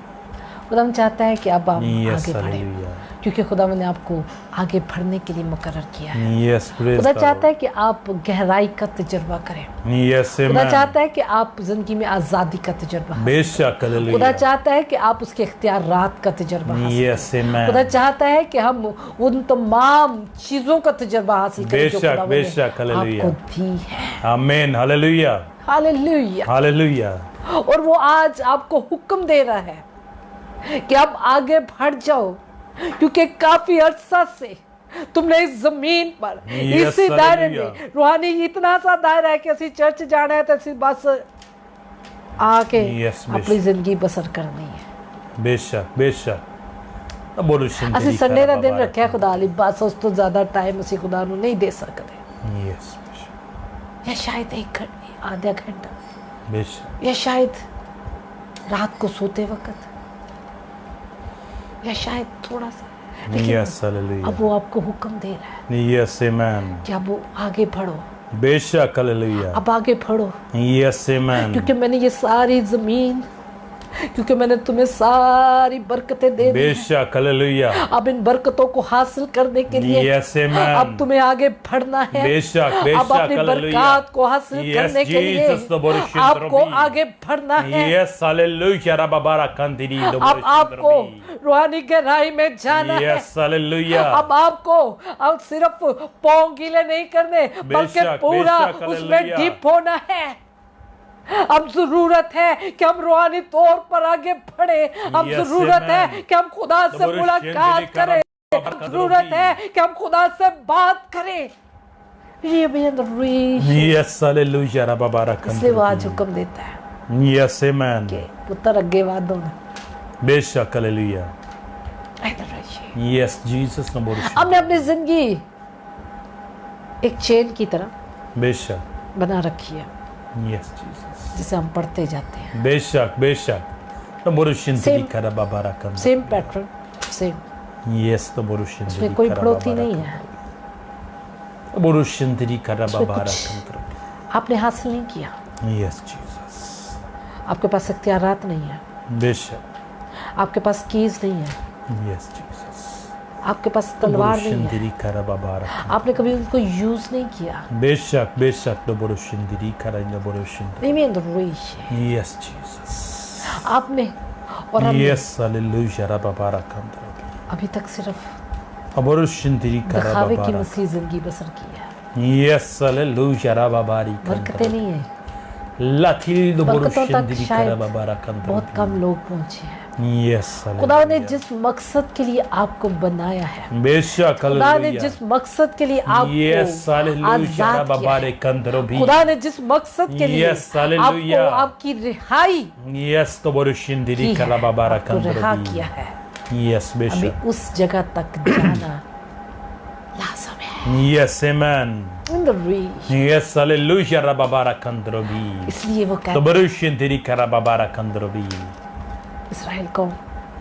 खुदा चाहता है कि अब आप यस, आगे बढ़ें, हालेलुया, क्योंकि खुदा ने आपको आगे बढ़ने के लिए मुकर्रर किया है। यस, प्रेज खुदा द चाहता है कि आप गहराई का तजर्बा करें। लॉर्ड, यस खुदा आमेन, चाहता है कि आप जिंदगी में आज़ादी का तजर्बा हासिल बेशक, करें। खुदा हालेलुया, चाहता है कि आप उसके इख्तियारात का तजर्बा हासिल यस करें। आमेन, खुदा चाहता है कि हम उन तमाम चीज़ों का तजर्बा हासिल करें जो बेशक, खुदा ने बेशक, हालेलुया, आपको दी है। आमीन, हालेलुया, हालेलुया। हालेलुया, और वो आज आपको हुक्म दे रहा है कि आप आगे बढ़ जाओ, क्योंकि काफी अरसा से तुमने इस जमीन पर Yes, इसी दायरे hallelujah. में, रूहानी इतना सा दायरा है कि असि चर्च जाना है तो असि बस आके Yes, अपनी जिंदगी बसर करनी है। बेशक बेशक, अबोलुशन असि संडे का दिन रखे खुदा ली, बस उस तो ज्यादा टाइम असि खुदा ਨੂੰ नहीं दे सकते, यस, या शायद एक आधा घंटा, बेशक, या शायद रात को सोते वक्त, या शायद थोड़ा सा, लेकिन यस, हालेलुया, अब वो आपको हुक्म दे रहा है यस आमेन, कि अब वो आगे बढ़ो, बेशक, हालेलुया, अब आगे बढ़ो, यस आमेन, क्योंकि मैंने ये सारी जमीन, क्योंकि मैंने तुम्हें सारी बरकतें दे दी हैं। बेशक, हालेलुया, अब इन बरकतों को हासिल करने के लिए यस आमेन, अब तुम्हें आगे बढ़ना है। बेशक अब बेशक, अपनी हालेलुया, बरकत को हासिल Yes, करने के लिए Jesus, the Borushin आपको Drobi. आगे बढ़ना है। यस, हालेलुया, रबाबारा कंदिरी, अब आपको रूहानी गहराई में जाना है। यस, हालेलुया, अब आपको अब सिर्फ पाँव गीले नहीं करने, बल्कि बेशक, पूरा बेशक, उसमें हालेलुया। डीप होना है। अब जरूरत है कि हम रूहानी तौर पर आगे बढ़े। अब Yes, जरूरत amen. है कि हम खुदा से Добрый मुलाकात щедрый करें। карабаба अब जरूरत है कि हम खुदा से बात करें। ये भी अंदर यस, हालेलुया, रबाबारा इसलिए वो आज कंदिरी, हुक्म देता है यस आमेन, कि पुत्र अगे वादो ना। बेशक, हालेलुया, इधर रहिए। यस, जीसस द बोरुशन, हमने अपनी जिंदगी एक चेन की तरह बेशक, बना रखी है, यस, जीसस, जिसे हम पढ़ते जाते हैं। बेशक बेशक, द बोरुशन Same. दी करबाबारा कंदिरी, सेम पैटर्न, सेम, यस, द बोरुशन उसमें कोई बढ़ोतरी नहीं है। बोरुशन दी करबाबारा कुछ कंदिरी, आपने हासिल नहीं किया, यस, जीसस, आपके पास इख्तियारात नहीं है, बेशक, आपके पास कीज नहीं है, यस, जीसस, आपके पास तलवार नहीं बोरुशन है, दी करबाबारा, आपने कभी उनको यूज नहीं किया। बेशक बेशक, द बोरुशन दी करबाबारा बोरुशन, यस, जीसस, आपने और हमने यस, हालेलुया, रबाबारा कंदिरी, अभी तक सिर्फ बोरुशन दी दिखावे की करबाबारा, मसीह जिंदगी बसर की है। यस, हालेलुया, रबाबारी बरकतें कंदिरी, नहीं है, लाथिल द बरकतों बोरुशन तक दी शायद करबाबारा कंदिरी, बहुत कम लोग पहुंचे हैं। यस, खुदा ने हालेलुया, जिस मकसद के लिए आपको बनाया है, बेशक, खुदा ने हालेलुया, जिस मकसद के लिए यस, आपको हालेलुया, आजाद किया है, रबाबारे कंदिरी, खुदा ने जिस मकसद के लिए Yes, hallelujah. आपको आपकी रिहाई यस, तो बोरुशन दी की है, करबाबारा आपको रिहा कंदिरी, किया है, यस, अभी बेशक, उस जगह तक जाना लाजम है। Yes amen, In the reach. Yes, hallelujah, रबाबारा कंदिरी, इसलिए वो तो कहते बोरुशन दी करबाबारा कंदिरी, इसराइल को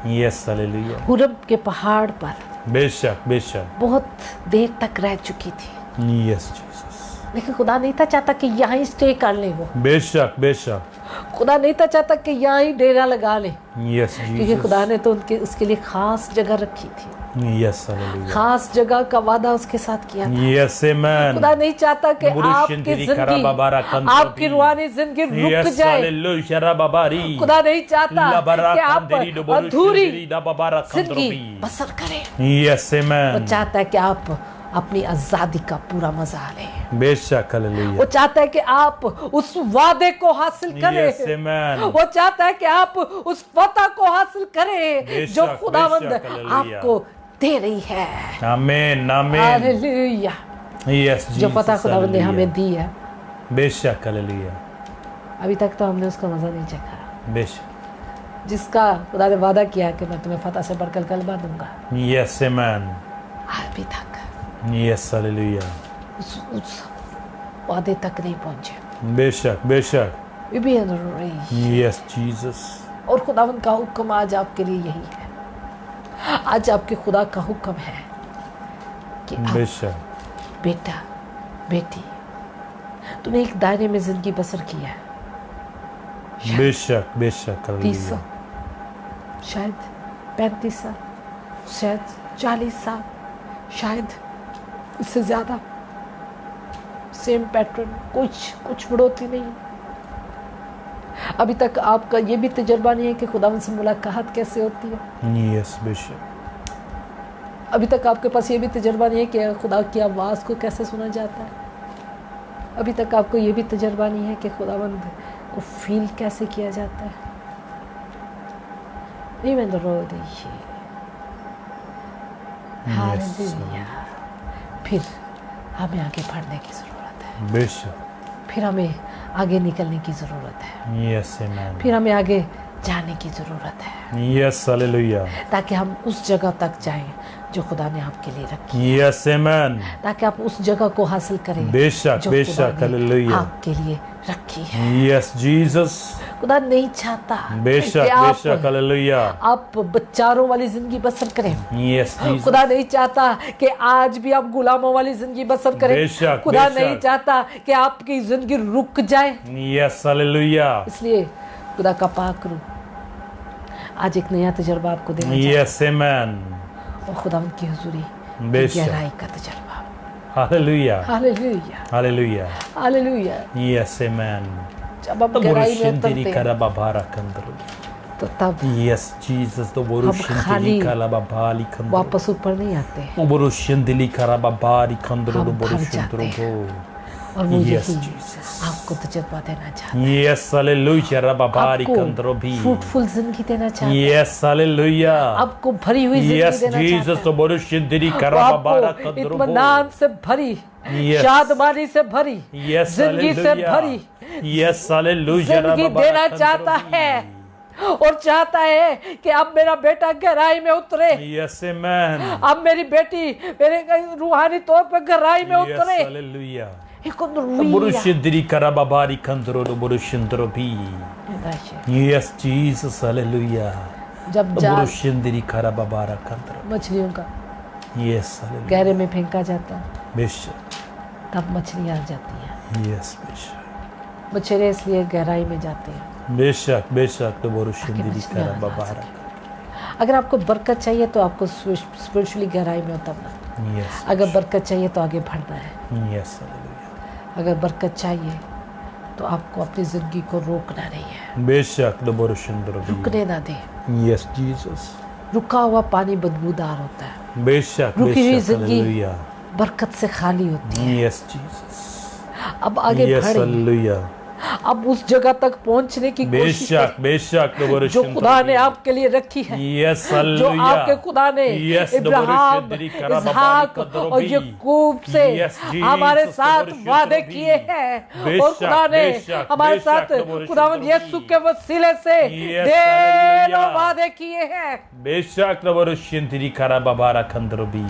यस, हालेलुया, हुरब के पहाड़ पर बेशक बेशक, बहुत देर तक रह चुकी थी, यस, जीसस, लेकिन खुदा नहीं था चाहता कि यहाँ ही स्टे कर ले। वो बेशक बेशक, खुदा नहीं था चाहता कि यहाँ ही डेरा लगा ले, यस, क्योंकि जीसस, खुदा ने तो उनके उसके लिए खास जगह रखी थी, यस, हालेलुया, खास जगह का वादा उसके साथ किया था। यस आमेन, खुदा नहीं चाहता कि बुरुशन आपकी तेरी जिंदगी, कराबाबारा कंदरी, आपकी रूहानी जिंदगी रुक यस, जाए। हालेलुया, रबाबारी, खुदा नहीं चाहता लबरा कि आप कंदिरी, दो बोरुशन अधूरी दी रबाबारा जिंदगी कंदिरी, बसर करें। यस वो आमेन, चाहता है कि आप अपनी आजादी का पूरा मजा लें। बेशक, वो हालेलुया, चाहता है कि आप उस वादे को हासिल यस करें। आमेन, वो चाहता है कि आप उस फतह को हासिल करें बेशक, जो खुदावंद बेशक, हालेलुया। आपको दे रही है। आमीन आमीन। हालेलुया। यस जो पता खुदावंद ने हमें दी है, बेशक हालेलुया, अभी तक तो हमने उसका मजा नहीं चखा। बेशक। जिसका खुदा ने वादा किया कि मैं तुम्हें फतह से बढ़कर गलबा दूंगा, यस आमीन। अभी तक यस हालेलुया, उस वादे तक नहीं पहुंचे। बेशक बेशक। We be in the race. Yes Jesus. और खुदावंद का हुक्म आज आपके लिए यही है। आज आपके खुदा का हुक्म है कि आप बेशक बेटा बेटी, तूने एक दायरे में जिंदगी बसर की है। बेशक बेशक 30 साल, हालेलुया, शायद 35 साल, शायद 40 साल, शायद इससे ज्यादा। सेम पैटर्न, कुछ बढ़ोतरी नहीं। अभी तक आपका ये भी तजर्बा नहीं है कि खुदावंद से मुलाकात कैसे होती है। यस बेशक। अभी तक आपके पास ये भी तजर्बा नहीं है कि खुदा की आवाज़ को कैसे सुना जाता है। अभी तक आपको ये भी तजर्बा नहीं है कि खुदावंद को फील कैसे किया जाता है। Even the road is here. Hallelujah. फिर हमें आगे बढ़ने की ज़रूरत है, बेशक। फिर हमें आगे निकलने की ज़रूरत है, यस आमीन। फिर हमें आगे जाने की ज़रूरत है, यस हालेलुया, ताकि हम उस जगह तक जाएं जो खुदा ने आपके लिए रखी, यस आमीन। ताकि आप उस जगह को हासिल करें बेशक जो बेशक खुदा ने हालेलुया, आपके लिए रखी है। Yes Jesus. खुदा नहीं चाहता बेशक कि बेशक हालेलुया, आप बच्चारों वाली जिंदगी बसर करें। Yes Jesus. खुदा नहीं चाहता कि आज भी आप गुलामों वाली जिंदगी बसर करें। बेशक, खुदा बेशक। नहीं चाहता कि आपकी जिंदगी रुक जाए। यस हालेलुया, इसलिए खुदा का पाक रूह आज एक नया तजर्बा आपको देना चाहता है, यस आमीन। और खुदा की हुजूरी की बेशक। गहराई का तजर्बा। Hallelujah hallelujah hallelujah, hallelujah. Yes आमीन। जब हम गहराई में बोरुशिंदिरी उतरते हैं कराबाबारा कंदरो, तो तब यस जीसस। तो बोरुशिंदिरी खाली कराबाबाली कंदरो, वापस ऊपर नहीं आते, बोरुशिंदिरी कराबाबारी कंदरो, हम भर बोरुशिंदिरो जाते गो। और वो Yes, यही Jesus. आपको तजर्बा देना चाहता है, यस हालेलुया, रबाबारी आपको कंदरो भी। फ्रूटफुल जिंदगी देना चाहता है, यस हालेलुया, आपको भरी हुई जिंदगी यस देना जीसस। चाहता तो है, बोरुशिंदिरी वो कराबाबारा आपको कंदरो, इत्मीनान से भरी, Yes. शादमानी से भरी, यस जिंदगी से हालेलुया, भरी यस हालेलुया, जिंदगी रबाबारा देना कंदरो चाहता भी। है, और चाहता है कि अब मेरा बेटा गहराई में उतरे, यस आमीन। अब मेरी बेटी मेरे रूहानी तौर पर गहराई में यस उतरे। हालेलुया, इकुदरुया। बोरुशिंदिरी कराबाबारी कंदरो, बोरुशिंदिरो भी। यस जीसस हालेलुया, जब तो जाल बोरुशिंदिरी कराबाबारा कंदरो, मछलियों का यस हालेलुया, गहरे में फेंका जाता है, बेशक। तब मछलियां आ जाती हैं। यस बेशक मछलियां इसलिए गहराई में जाते हैं। बेशक बेशक। तो बोरुशिंदिरी मछलियां आ कराबाबारा, अगर आपको बरकत चाहिए तो आपको स्पिरिचुअली गहराई में उतरना, यस अगर बरकत चाहिए तो आगे बढ़ना है, यस हालेलुया, अगर बरकत चाहिए तो आपको अपनी जिंदगी को रोकना नहीं है, बेशक। तो बोरुशिंदिरो भी। रुकने ना दे। यस जीसस, रुका हुआ पानी बदबूदार होता है, बेशक रुकी हुई बेशक जिंदगी हालेलुया, बरकत से खाली होती है। यस जीसस, अब आगे यस बढ़े, हालेलुया, अब उस जगह तक पहुंचने की कोशिश बेशक करें बेशक। तो जो बोरुशिंदिरो खुदा ने भी। आपके लिए रखी है, यस जो हालेलुया, आपके खुदा ने Yes, इब्राहिम, बोरुशिंदिरी कराबाबारी इसहाक कंदरो और भी। याकूब से Yes, Jesus, हमारे साथ बोरुशिंदिरो वादे भी। किए हैं, और बेशक, खुदा ने बेशक, हमारे बेशक, साथ बोरुशिंदिरो खुदावंद भी। यीशु के वसीले से Yes, ढेरों हालेलुया। वादे किए हैं। बेशक। तो बोरुशिंदिरी कराबाबारा कंदरो भी।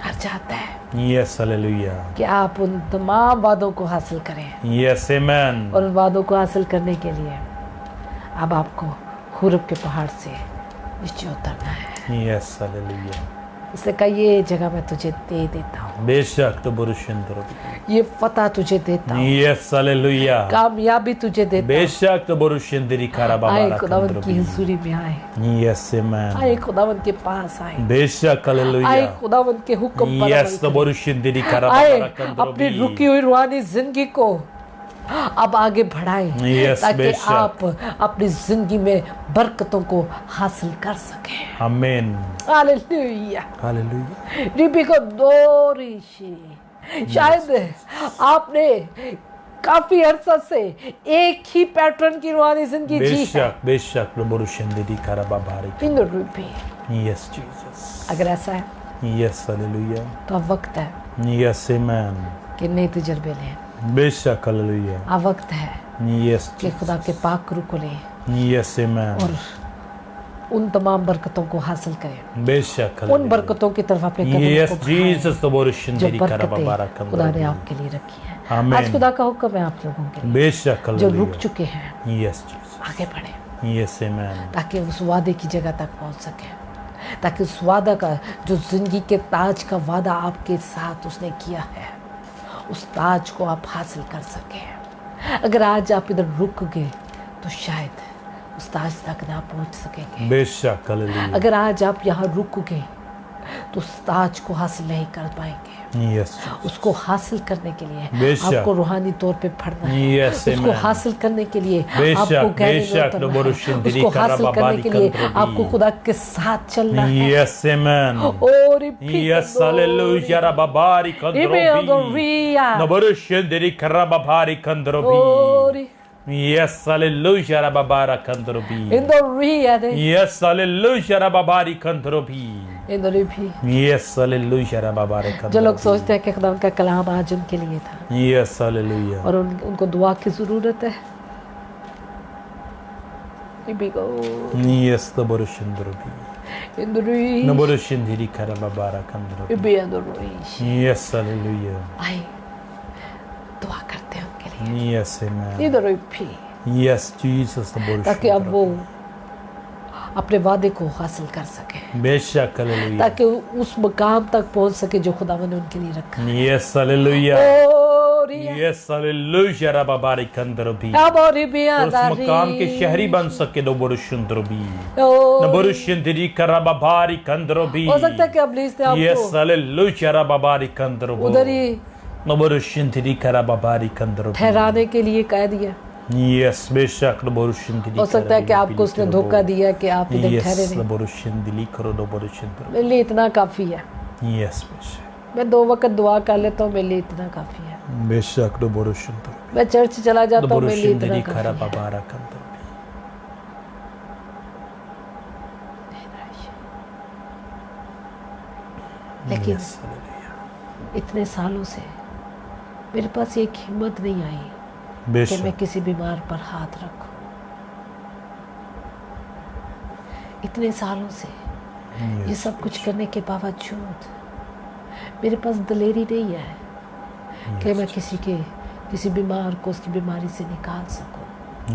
हर चाहता है यस हालेलुया, कि आप उन तमाम वादों को हासिल करें, यस आमीन। और उन वादों को हासिल करने के लिए अब आपको हुरब के पहाड़ से नीचे उतरना है। यस हालेलुया, इसने कहा ये जगह मैं तुझे दे देता हूँ, बेशक। तो बोरुशिंदिरो भी। ये फतह तुझे देता हूँ, यस हालेलुया, कामयाबी तुझे देता हूँ। बेशक। तो बोरुशिंदिरी आए कराबाबारा खुदावंद कंदरो की भी। हुजूरी में आए, यस आमीन, आए खुदावंद के पास आए, बेशक आए हालेलुया, खुदावंद के हुक्म पर अमल यस। तो करें। बोरुशिंदिरी आए कराबाबारा कंदरो अपनी भी। रुकी हुई रूहानी जिंदगी को अब आगे बढ़ाएं, Yes, ताकि बेशक। आप अपनी जिंदगी में बरकतों को हासिल कर सकें। आमीन, हालेलुया। हालेलुया, रिपी को दोरिशी, शायद आपने काफी अरसा से एक ही पैटर्न की रूहानी जिंदगी जी है। बेशक बेशक। तो बोरुशिंदिरी कराबाबारी, इन रिपी, यस जीसस, अगर ऐसा है Yes, hallelujah. तो अब वक्त है Yes, amen. कि नए तजर्बे लें। बेशक, hallelujah. अब वक्त है Yes, कि खुदा के पाक रूह को लें yes, amen. और उन तमाम बरकतों को हासिल करें। बेशक, उन hallelujah. बरकतों की तरफ अपने कदमों Yes, को बढ़ाएं Jesus, the Borushin जो Diri बरकतें Karababara खुदा ने Kandra. आपके लिए रखी है। Amen. आज खुदा का हुक्म है आप लोगों के लिए बेशक, जो रुक hallelujah. चुके हैं Yes, Jesus. आगे बढ़े Yes, amen. ताकि उस वादे की जगह तक पहुंच सके, ताकि उस वादा का जो जिंदगी के ताज का वादा आपके साथ उसने किया है उस ताज को आप हासिल कर सकें। अगर आज आप इधर रुक गए तो शायद उस ताज तक ना पहुंच सकेंगे। बेशक, hallelujah. अगर आज आप यहाँ रुक गए तो उस ताज को हासिल नहीं कर पाएंगे। Yes, उसको हासिल करने के लिए बेशक। आपको रूहानी तौर पे पढ़ना है। Yes, उसको amen. हासिल करने के लिए बेशक, आपको गहरे में बेशक, उतरना नबरुशिन है। दिली उसको हासिल करबा करने बारी के लिए कंट्रोबी। आपको खुदा के साथ चलना है। Yes, amen. और Yes, hallelujah. Rababari Kandrobi. Nabarushin Diri Karababari Kandrobi. Yes, hallelujah. Rababara Kandrobi. Yes, hallelujah. Rababari Kandrobi. Yes, hallelujah. Rababari Kandrobi. जो लोग सोचते हैं कि खुदा उनका कलाम आज उनके लिए था Yes, hallelujah. और उनको दुआ की जरूरत है। Yes, the Borushin Drobi. Nabarushin Diri Karababara Kandrobi. Yes, hallelujah. आए दुआ करते हैं उनके लिए। Yes, amen. इधर भी Yes, Jesus, the Borushin ताकि अब वो अपने वादे को हासिल कर सके, बेशक, hallelujah. ताकि उस मकाम तक पहुंच सके जो खुदा ने उनके लिए रखा है। Yes, hallelujah. और Yes, hallelujah. Rababari Kandrobi. अब और भी और उस मकाम के शहरी बन सके दो Borushin Drobi. Nabarushin Diri Karababari Kandrobi. हो सकता है कि अब लीज ने Yes, आपको hallelujah. Rababari Kandrobi. उधर ही Nabarushin Diri Karababari Kandrobi. ठहराने के लिए कह दिया। Yes, बेशक, Nabarushin Diri हो सकता है कि आपको उसने धोखा दिया कि आप इधर ठहरे Yes, नहीं। Nabarushin Diri Karo Nabarushin Drobi. मेरे लिए इतना काफी है। Yes, बेशक. मैं 2 वक्त दुआ कर लेता हूँ, मेरे लिए इतना काफी है। बेशक, Nabarushin Drobi. मैं चर्च चला जाता हूँ, मेरे लिए Nabarushin इतना Diri काफी है। Karababara Kandrobi. लेकिन Yes, hallelujah. इतने सालों से मेरे पास एक हिम्मत नहीं आई कि मैं बेशक, किसी बीमार पर हाथ रखूं। इतने सालों से ये सब कुछ करने के बावजूद मेरे पास दिलेरी नहीं है कि मैं किसी बीमार को उसकी बीमारी से निकाल सकूं।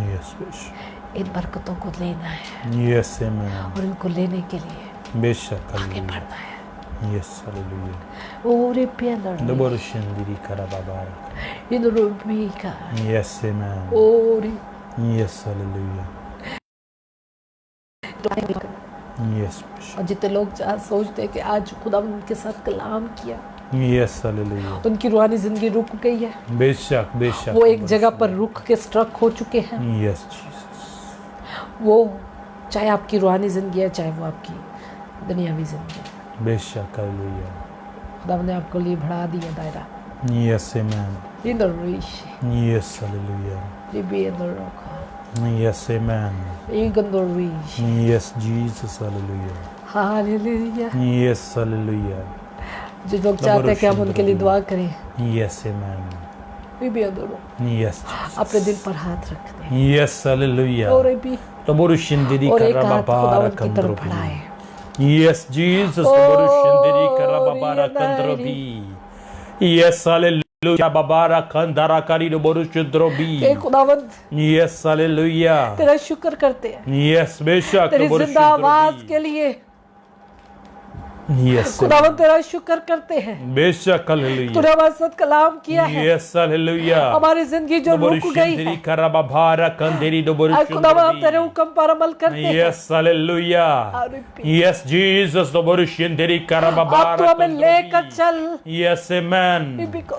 Yes, बेशक. इन बरकतों को लेना है Yes, amen. और इनको लेने के लिए बेशक, आगे hallelujah. बढ़ना है। Yes, hallelujah. ओरे प्यार Nabarushin Diri Karababara. इन रूबी का Yes, amen. ओरे Yes, hallelujah. Yes, बेशक. और जितने लोग सोचते हैं कि आज खुदा ने उनके साथ कलाम किया, Yes, hallelujah. उनकी रूहानी जिंदगी रुक गई है, बेशक, बेशक. वो एक जगह पर रुक के स्ट्रक हो चुके हैं। Yes, Jesus. वो चाहे आपकी रूहानी जिंदगी है, चाहे वो आपकी दुनियावी जिंदगी है, बेशक, hallelujah. खुदा ने आपको लिए बढ़ा दिया दायरा। Yes, amen. In the रिश Yes, hallelujah. रिबी in the rock Yes, amen. In the रिश Yes, Jesus, hallelujah. Hallelujah. Yes, hallelujah. जो लोग चाहते हैं कि हम उनके लिए दुआ करें, Yes, amen. रिबी in the rock Yes, Jesus. अपने दिल पर हाथ रख दें Yes, hallelujah. और भी Nabarushin Diri और एक हाथ खुदा Karababara उनकी तरफ Kandrobi. बढ़ाए। Yes, Jesus, Nabarushin Diri Karababara Kandrobi. Yes, hallelujah. Babara Kandara Kari Nabarushin Drobi. हे खुदावंद, Yes, hallelujah. तेरा शुक्र करते हैं Yes, बेशक, तेरी Nabarushin जिंदा आवाज Drobi. के लिए। Yes, खुदावंद तेरा शुक्र करते हैं, बेशक, hallelujah. तूने हमारे साथ कलाम किया है। Yes, hallelujah. हमारी जिंदगी जो रुक Nabarushin गई Diri है, Karababara Kandiri आज Nabarushin खुदावंद हम तेरे Drobi. हुक्म पर अमल करते हैं। Yes, hallelujah. और भी Yes, Jesus, Nabarushin Diri अब Karababara तू हमें लेकर Kandrobi. चल। Yes, amen.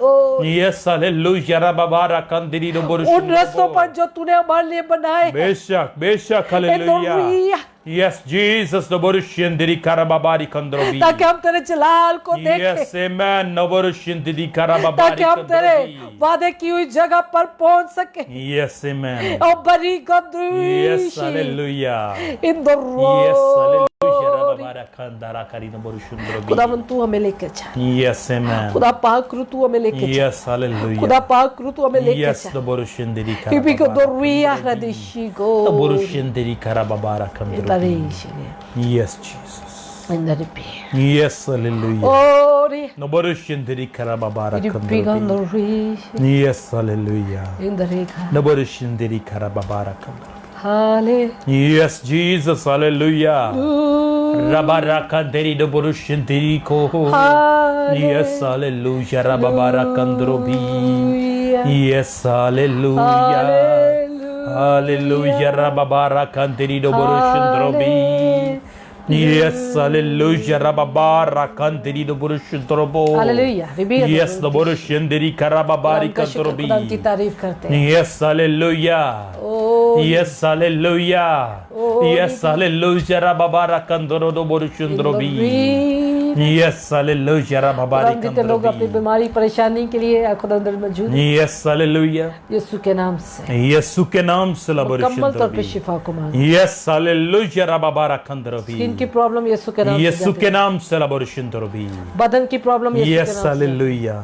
और Yes, hallelujah. Rababara Kandiri Nabarushin उन रस्तों पर जो तूने हमारे लिए बनाए हैं। बेशक, बेशक, hallelujah. Hallelujah. Yes, Jesus, Nabarushin Diri Karababari Kandrobi. ताकि हम तेरे जलाल को देखें, Yes, amen. Nabarushin Diri Karababari ताकि हम तेरे Kandrobi. वादे की हुई जगह पर पहुंच सके। Yes, amen. और बरी Yes, गद्रुशी hallelujah. In the Yes, hallelujah. बाबारा खंदारा करी न बोरुशुंद्रो बी खुदावन तू हमें लेके जा, यस आमेन खुदा पाक रू तू हमें लेके जा, यस हालेलुया खुदा पाक रू तू हमें लेके यस जा। द बोरुशुंदरी करा Pipi ko doria radishi the go. बोरुशुंदरी करा बाबारा खंद्रो Itarishi yes Jesus indaripi. Yes hallelujah Ori न बोरुशुंदरी करा बाबारा pipi खंद्रो gondorishi yes hallelujah indarika. न बोरुशुंदरी करा बाबारा खंद्रो Hallelujah. Yes Jesus hallelujah Rabara kanderi do borushintiri ko. Yes, hallelujah. Rabara kandrobi. Yes, hallelujah. Hallelujah. Rabara kanderi do borushindrobi. Yes, hallelujah. Rabara kanderi do borushindrobo. Hallelujah. Yes, the borushindiri karababari kandrobi. खुदा की तारीफ करते हैं। Yes, hallelujah. Oh, Yes, hallelujah. Oh, Yes, hallelujah. Rababara kandoro do borushundrobi. Yes, hallelujah. Rababari खुदा जितने लोग अपनी kandrobi. बीमारी परेशानी के लिए खुदा अंदर मौजूद है, Yes, hallelujah. यीशु के नाम से यीशु के नाम से मुकम्मल तौर पे बोरुशुंद्रोबी. शिफा को मांग। Yes, hallelujah. Rababara kandrobi. Skin की प्रॉब्लम यीशु के नाम से यीशु जाती के है। नाम से बोरुशुंद्रोबी. बदन की प्रॉब्लम यीशु के Yes, नाम से hallelujah.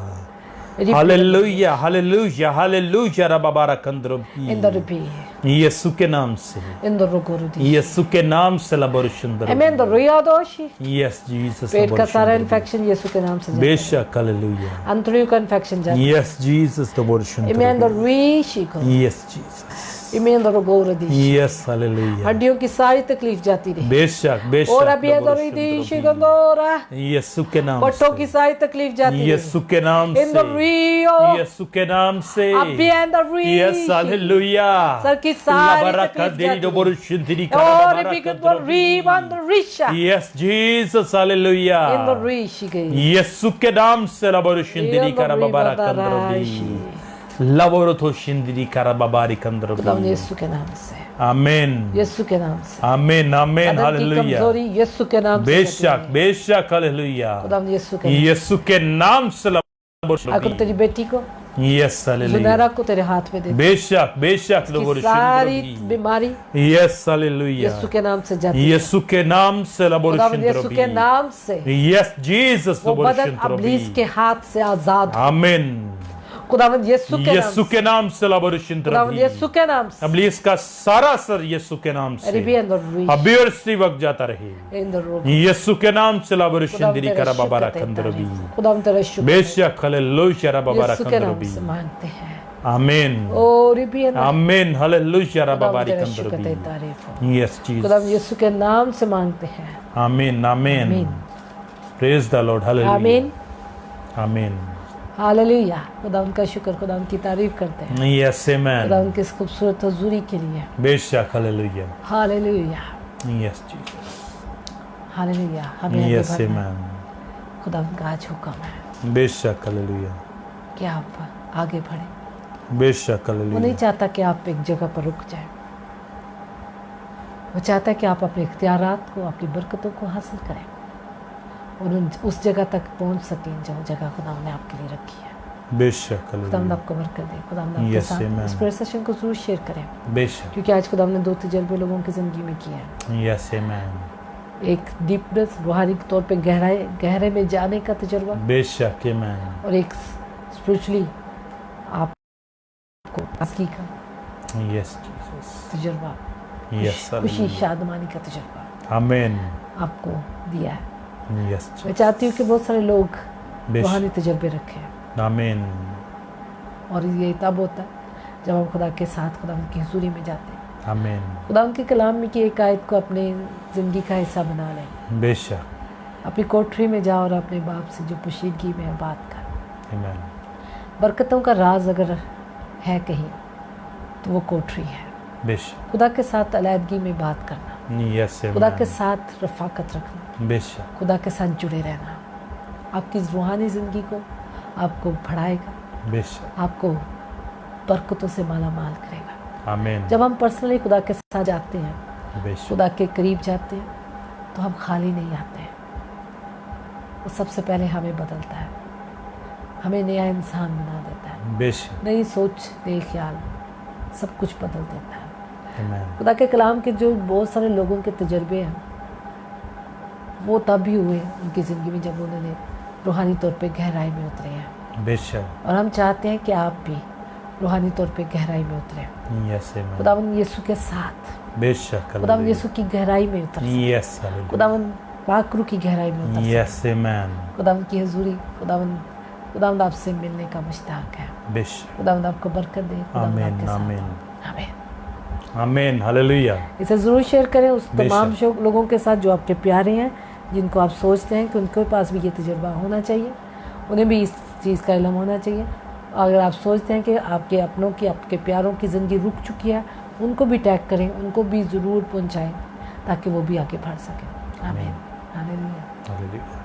Repeat. Hallelujah, hallelujah, hallelujah. Rababara kandrobi. In the रिपी यीशु के नाम से. इन द रोगोरुदी यीशु के नाम से बोरुशुंद्रोबी. आमेन द रियादोशी Yes, Jesus. पेट का सारा बोरुशुंद्रोबी. इन्फेक्शन यीशु के नाम से जाता है, बेशक हालेलुया. अंतड़ियों का इन्फेक्शन जाता है, Yes, Jesus. The borushundrobi. Amen द रीशी को Yes, Jesus. आमेन द रोगोरुदी Yes, hallelujah. हड्डियों की सारी तकलीफ जाती रही बेशक बेशक. और अभी the द रीशी borushundrobi. गंदोरा यीशु के नाम पट्टों की से. सारी तकलीफ जाती रही यीशु के नाम इन द से. रियो यीशु के नाम से. अभी इन the Yes, Rishi hallelujah. Sir की सारी Labaraka तकलीफ deri do जाती borushundiri और karababara अभी द kandrobi. रीवन द रिशा Yes, Jesus. In the Hallelujah. रीशी गई यीशु के नाम से laborushundiri इन द karababara रिवादाराशी kandrobi. Laborotho shindiri karababari खुदा kandrobi. यीशु के नाम से Amen. यीशु के नाम से Amen. Amen. बदन की Hallelujah. कमजोरी यीशु के नाम से बेशक बेशक हालेलुया. खुदा यीशु के यीशु के नाम से अगर तेरी बेटी को यस हालेलुया. जुनैरा को तेरे हाथ में दे दे। बेशक बेशक इसकी सारी बीमारी यस हालेलुया. यीशु के नाम से जाती है, यीशु के नाम से खुदा यीशु के नाम से यस जीसस वो बदन अब्लीस के हाथ से आजाद हो। आमीन. खुदावंद यीशु के नाम यीशु के नाम से खुदावंद यीशु के नाम से अब्लीस का सारा सर यीशु के नाम से रिबी अंदर री अभी और इसी वक्त जाता रहे. इन द रोग यीशु के नाम से लाबरुशिंदरी करा बाबारा कंदरबी. खुदावंद तेरा शुक्र बेशक हालेलुया रबाबारा यीशु के नाम कंदरबी. से मांगते हैं आमीन. ओ रिबी अंदर आमीन. हालेलुया रबाबारी तेरा शुक्र कंदरबी. तेरी तारीफ हो। Yes Jesus. खुदावंद यीशु के नाम से मांगते हैं, आमीन. आमीन. आमीन प्रेज द लॉर्ड. हालेलुया. आमीन आमीन. हालेलुया। खुदा उनका शुक्र, खुदा उनकी तारीफ करते हैं, यस आमीन. खुदा उनकी इस खूबसूरत हुजूरी के लिए। बेशक hallelujah. Hallelujah yes Jesus. Hallelujah. हमें आगे यस बढ़ना है। आमीन. खुदा उनका आज हुक्म है बेशक हालेलुया. कि आप आगे बढ़े। बेशक वो नहीं हालेलुया. चाहता कि आप एक जगह पर रुक जाए, वो चाहता है कि आप अपने इख्तियारात को, अपनी बरकतों को हासिल करें और उस जगह तक पहुंच सकें जो जगह खुदा ने आपके लिए रखी है। बेशक खुदा हालेलुया. आपको बरकत दे। खुदा आपके Yes, साथ amen. इस प्रेयर सेशन को जरूर शेयर करें, बेशक. क्योंकि आज खुदा ने 2 तजर्बे लोगों की ज़िंदगी में किए हैं। यस आमीन. एक डीपनेस रूहानी तौर पे गहरे में जाने का तजर्बा बेशक आमीन. और एक स्पिरिचुअली आपको ताज़गी का यस जीसस. तजर्बा, यस खुशी हालेलुया. शादमानी का तजर्बा आमीन. आपको दिया है। यस मैं चाहती हूँ कि बहुत सारे लोग बेशक. रूहानी तजर्बे रखें, आमीन. और ये तब होता है जब हम खुदा के साथ खुदा उनकी हुजूरी में जाते हैं, आमीन. खुदा उनके कलाम में की एक आयत को अपने ज़िंदगी का हिस्सा बना लें। बेशक. अपनी कोठरी में जाओ और अपने बाप से जो पोशीदगी में है बात कर। आमीन. बरकतों का राज अगर है कहीं तो वो कोठरी है। बेशक. खुदा के साथ अलहदगी में बात करना, यस खुदा के आमीन. साथ रफाकत रखना, बेशक. खुदा के साथ जुड़े रहना आपकी रूहानी ज़िंदगी को आपको बढ़ाएगा, बेशक. आपको बरकतों से माला माल करेगा। आमीन. जब हम पर्सनली खुदा के साथ जाते हैं, बेशक. खुदा के करीब जाते हैं, तो हम खाली नहीं आते हैं। वो सबसे पहले हमें बदलता है, हमें नया इंसान बना देता है, बेशक. नई सोच, नए ख्याल, सब कुछ बदल देता है। आमीन. खुदा के कलाम के जो बहुत सारे लोगों के तजर्बे हैं वो तब भी हुए उनकी ज़िंदगी में जब उन्होंने रूहानी तौर पे गहराई में उतरे हैं। बेशक। और हम चाहते हैं कि आप भी रूहानी तौर पे गहराई में उतरें, यस आमीन। खुदावंद यीशु के साथ, बेशक। खुदावंद यीशु की गहराई में उतर सकें, यस हालेलुया। खुदावंद पाकरू की गहराई में उतर सकें, यस आमीन। खुदावंद की हजूरी, खुदावंद आपसे मिलने का मुश्ताक है। बेशक। खुदावंद आपको बरकत दे। खुदावंद आमीन आपके साथ हो। आमीन आमीन। आमीन हालेलुया। इसे ज़रूर शेयर करें उस तमाम बेशक। लोगों के साथ जो आपके प्यारे हैं, जिनको आप सोचते हैं कि उनके पास भी ये तजुर्बा होना चाहिए, उन्हें भी इस चीज़ का इल्म होना चाहिए। अगर आप सोचते हैं कि आपके अपनों की, आपके प्यारों की ज़िंदगी रुक चुकी है, उनको भी टैग करें, उनको भी ज़रूर पहुंचाएं ताकि वो भी आगे बढ़ सकें। आमीन। हालेलुया। हालेलुया।